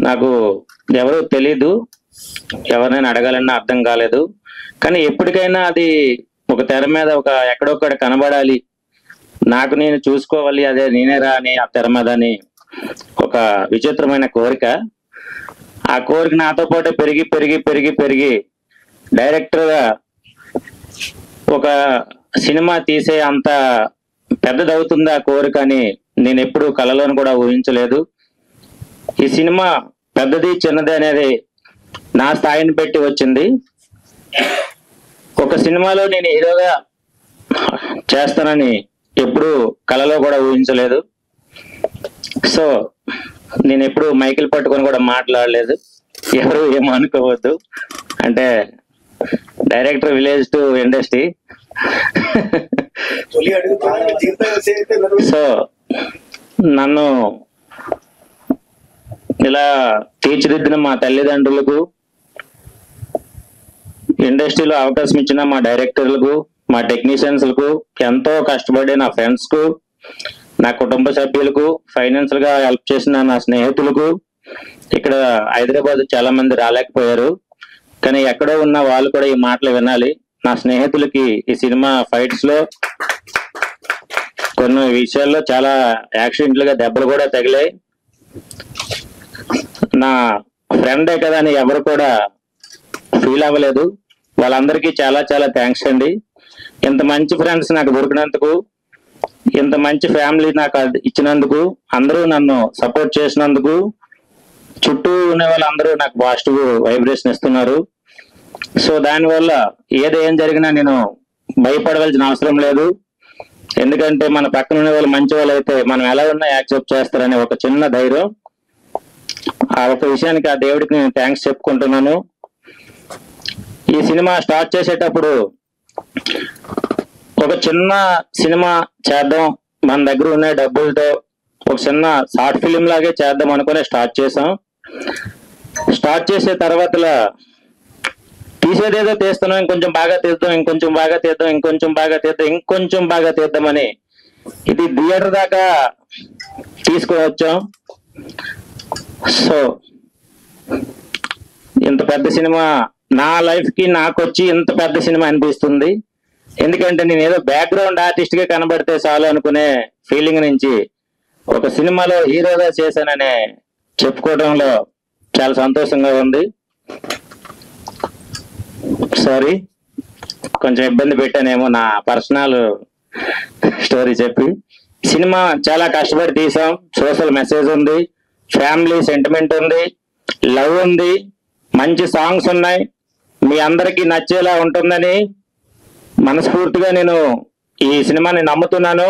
నాకు ఎవరు తెలీదు, ఎవరినైనా అడగాలన్నా అర్థం కాలేదు. కానీ ఎప్పటికైనా అది ఒక తెర మీద ఒక ఎక్కడొక్కడ కనబడాలి, నాకు నేను చూసుకోవాలి, అదే నేనేరా అని ఆ తెర మీద అని ఒక విచిత్రమైన కోరిక. ఆ కోరిక నాతో పాటు పెరిగి పెరిగి పెరిగి పెరిగి డైరెక్టర్గా ఒక సినిమా తీసే అంత పెద్దదవుతుంది ఆ కోరిక అని నేను ఎప్పుడు కలలోను కూడా ఊహించలేదు. ఈ సినిమా పెద్దది చిన్నది అనేది నా స్థాయిని పెట్టి వచ్చింది. ఒక సినిమాలో నేను హీరోగా చేస్తానని ఎప్పుడు కలలో కూడా ఊహించలేదు. సో నేను ఎప్పుడు మైకిల్ పట్టుకొని కూడా మాట్లాడలేదు, ఎవరు ఏమో అనుకోవద్దు. అంటే director village to industry. So నన్ను ఇలా తీర్చిదిద్దిన మా తల్లిదండ్రులకు, ఇండస్ట్రీలో అవకాశం ఇచ్చిన మా డైరెక్టర్లకు, మా టెక్నీషియన్స్లకు, ఎంతో కష్టపడే నా ఫ్రెండ్స్కు, నా కుటుంబ సభ్యులకు, ఫైనాన్షియల్ గా హెల్ప్ చేసిన నా స్నేహితులకు, ఇక్కడ హైదరాబాద్ చాలా మంది రాలేకపోయారు, కానీ ఎక్కడో ఉన్న వాళ్ళు కూడా ఈ మాటలు వినాలి. నా స్నేహితులకి ఈ సినిమా ఫైట్స్ లో కొన్ని విషయాల్లో చాలా యాక్సిడెంట్లుగా దెబ్బలు కూడా తగిలాయి. నా ఫ్రెండే కదా అని ఎవరు కూడా ఫీల్ అవ్వలేదు. వాళ్ళందరికీ చాలా చాలా థ్యాంక్స్ అండి. ఇంత మంచి ఫ్రెండ్స్ నాకు దొరికినందుకు, ఇంత మంచి ఫ్యామిలీ నాకు ఇచ్చినందుకు, అందరూ నన్ను సపోర్ట్ చేసినందుకు, చుట్టూ ఉన్న వాళ్ళందరూ నాకు పాజిటివ్ వైబ్రేషన్ ఇస్తున్నారు. సో దానివల్ల ఏం జరిగినా నేను భయపడవలసిన అవసరం లేదు. ఎందుకంటే మన పక్కన ఉన్న వాళ్ళు మంచి వాళ్ళు అయితే మనం ఎలా ఉన్నా యాక్సెప్ట్ చేస్తారనే ఒక చిన్న ధైర్యం. ఆ ఒక విషయానికి ఆ దేవుడికి నేను థ్యాంక్స్ చెప్పుకుంటున్నాను. ఈ సినిమా స్టార్ట్ చేసేటప్పుడు ఒక చిన్న సినిమా చేద్దాం, మన దగ్గర ఉన్న డబ్బులతో ఒక చిన్న షార్ట్ ఫిలిం లాగే చేద్దాం అనుకుని స్టార్ట్ చేసాం. స్టార్ట్ చేసే తర్వాత తీసేదేదో తీస్తున్నాం, ఇంకొంచెం బాగా తీద్దాం, ఇంకొంచెం బాగా తీద్దాం, ఇంకొంచెం బాగా తీద్దాం, ఇంకొంచెం బాగా తీద్దామని ఇది థియేటర్ దాకా తీసుకువచ్చాం. సో ఇంత పెద్ద సినిమా నా లైఫ్ కి నాకు వచ్చి ఇంత పెద్ద సినిమా అనిపిస్తుంది. ఎందుకంటే నేను ఏదో బ్యాక్గ్రౌండ్ ఆర్టిస్ట్ గా కనబడితే చాలు అనుకునే ఫీలింగ్ నుంచి ఒక సినిమాలో హీరోగా చేశాననే చెప్పుకోవడంలో చాలా సంతోషంగా ఉంది. సారీ, కొంచెం ఇబ్బంది పెట్టానేమో నా పర్సనల్ స్టోరీ చెప్పి. సినిమా చాలా కష్టపడి తీసాం. సోషల్ మెసేజ్ ఉంది, ఫ్యామిలీ సెంటిమెంట్ ఉంది, లవ్ ఉంది, మంచి సాంగ్స్ ఉన్నాయి. మీ అందరికీ నచ్చేలా ఉంటుందని మనస్ఫూర్తిగా నేను ఈ సినిమాని నమ్ముతున్నాను.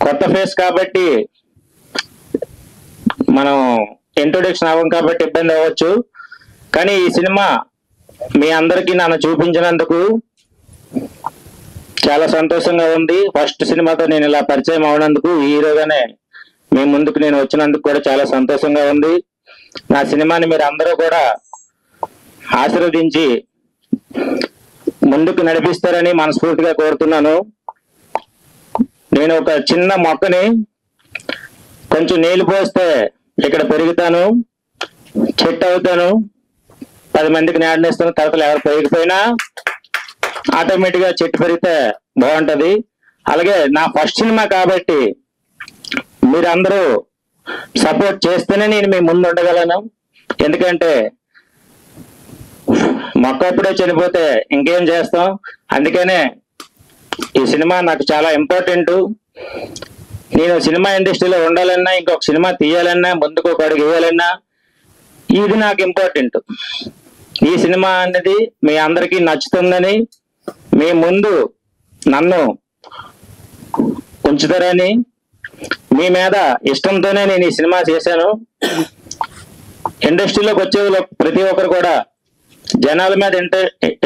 కొత్త ఫేస్ కాబట్టి మనం ఇంట్రొడక్షన్ అవ్వం కాబట్టి ఇబ్బంది అవ్వచ్చు, కానీ ఈ సినిమా మీ అందరికీ నన్ను చూపించినందుకు చాలా సంతోషంగా ఉంది. ఫస్ట్ సినిమాతో నేను ఇలా పరిచయం అవనందుకు, హీరోగానే మీ ముందుకు నేను వచ్చినందుకు కూడా చాలా సంతోషంగా ఉంది. నా సినిమాని మీరు అందరూ కూడా ఆశీర్వదించి ముందుకు నడిపిస్తారని మనస్ఫూర్తిగా కోరుతున్నాను. నేను ఒక చిన్న మొక్కని కొంచెం నీళ్లు పోస్తే ఇక్కడ పెరుగుతాను, చెట్టు అవుతాను, 10 మందికి నీడనిస్తాను. తర్వాత ఎవరు పెరిగిపోయినా ఆటోమేటిక్ గా చెట్టు పెరిగితే బాగుంటది. అలాగే నా ఫస్ట్ సినిమా కాబట్టి మీరందరూ సపోర్ట్ చేస్తేనే నేను మీ ముందు ఉండగలను. ఎందుకంటే మొక్క అప్పుడే చనిపోతే ఇంకేం చేస్తాం. అందుకనే ఈ సినిమా నాకు చాలా ఇంపార్టెంట్. నేను సినిమా ఇండస్ట్రీలో ఉండాలన్నా, ఇంకొక సినిమా తీయాలన్నా, ముందుకు ఒక అడుగు వేయాలన్నా ఇది నాకు ఇంపార్టెంట్. ఈ సినిమా అనేది మీ అందరికీ నచ్చుతుందని, మీ ముందు నన్ను ఉంచుతారని, మీ మీద ఇష్టంతోనే నేను ఈ సినిమా చేశాను. ఇండస్ట్రీలోకి వచ్చే ప్రతి ఒక్కరు కూడా జనాల మీద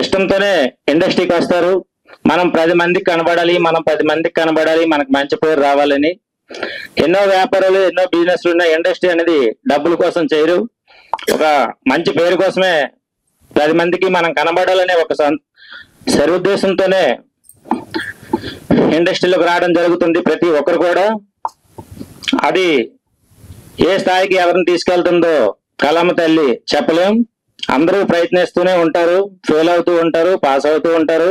ఇష్టంతోనే ఇండస్ట్రీకి వస్తారు. మనం 10 మందికి కనబడాలి, మనకు మంచి పేరు రావాలని. ఎన్నో వ్యాపారాలు, ఎన్నో బిజినెస్లు ఉన్న ఇండస్ట్రీ అనేది డబ్బుల కోసం చేయరు, ఒక మంచి పేరు కోసమే 10 మందికి మనం కనబడాలనే ఒక సదుద్దేశంతోనే ఇండస్ట్రీలోకి రావడం జరుగుతుంది ప్రతి ఒక్కరు కూడా. అది ఏ స్థాయికి ఎవరిని తీసుకెళ్తుందో కలమ్మ తల్లి చెప్పలేం. అందరూ ప్రయత్నిస్తూనే ఉంటారు, ఫెయిల్ అవుతూ ఉంటారు, పాస్ అవుతూ ఉంటారు,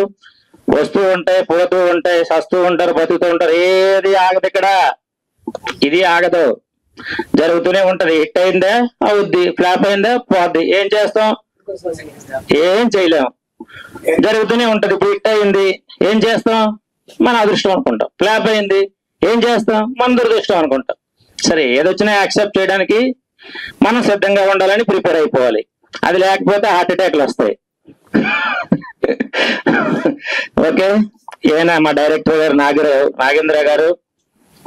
వస్తూ ఉంటాయి, పోతూ ఉంటాయి, సస్తూ ఉంటారు, బతుకుతూ ఉంటారు. ఏది ఆగదు ఇక్కడ, ఇది ఆగదు, జరుగుతూనే ఉంటది. హిట్ అయిందా అవుద్ది, ఫ్లాప్ అయిందా పోద్ది. ఏం చేస్తాం? ఏం చేయలేం, జరుగుతూనే ఉంటది. ఇప్పుడు హిట్ అయింది, ఏం చేస్తాం? మన అదృష్టం అనుకుంటాం. ఫ్లాప్ అయింది, ఏం చేస్తాం? మన దురదృష్టం అనుకుంటాం. సరే, ఏదొచ్చినా యాక్సెప్ట్ చేయడానికి మనం సిద్ధంగా ఉండాలని ప్రిపేర్ అయిపోవాలి. అది లేకపోతే హార్ట్ అటాక్లు వస్తాయి. ఓకే, ఏమైనా మా డైరెక్టర్ గారు నాగేంద్ర గారు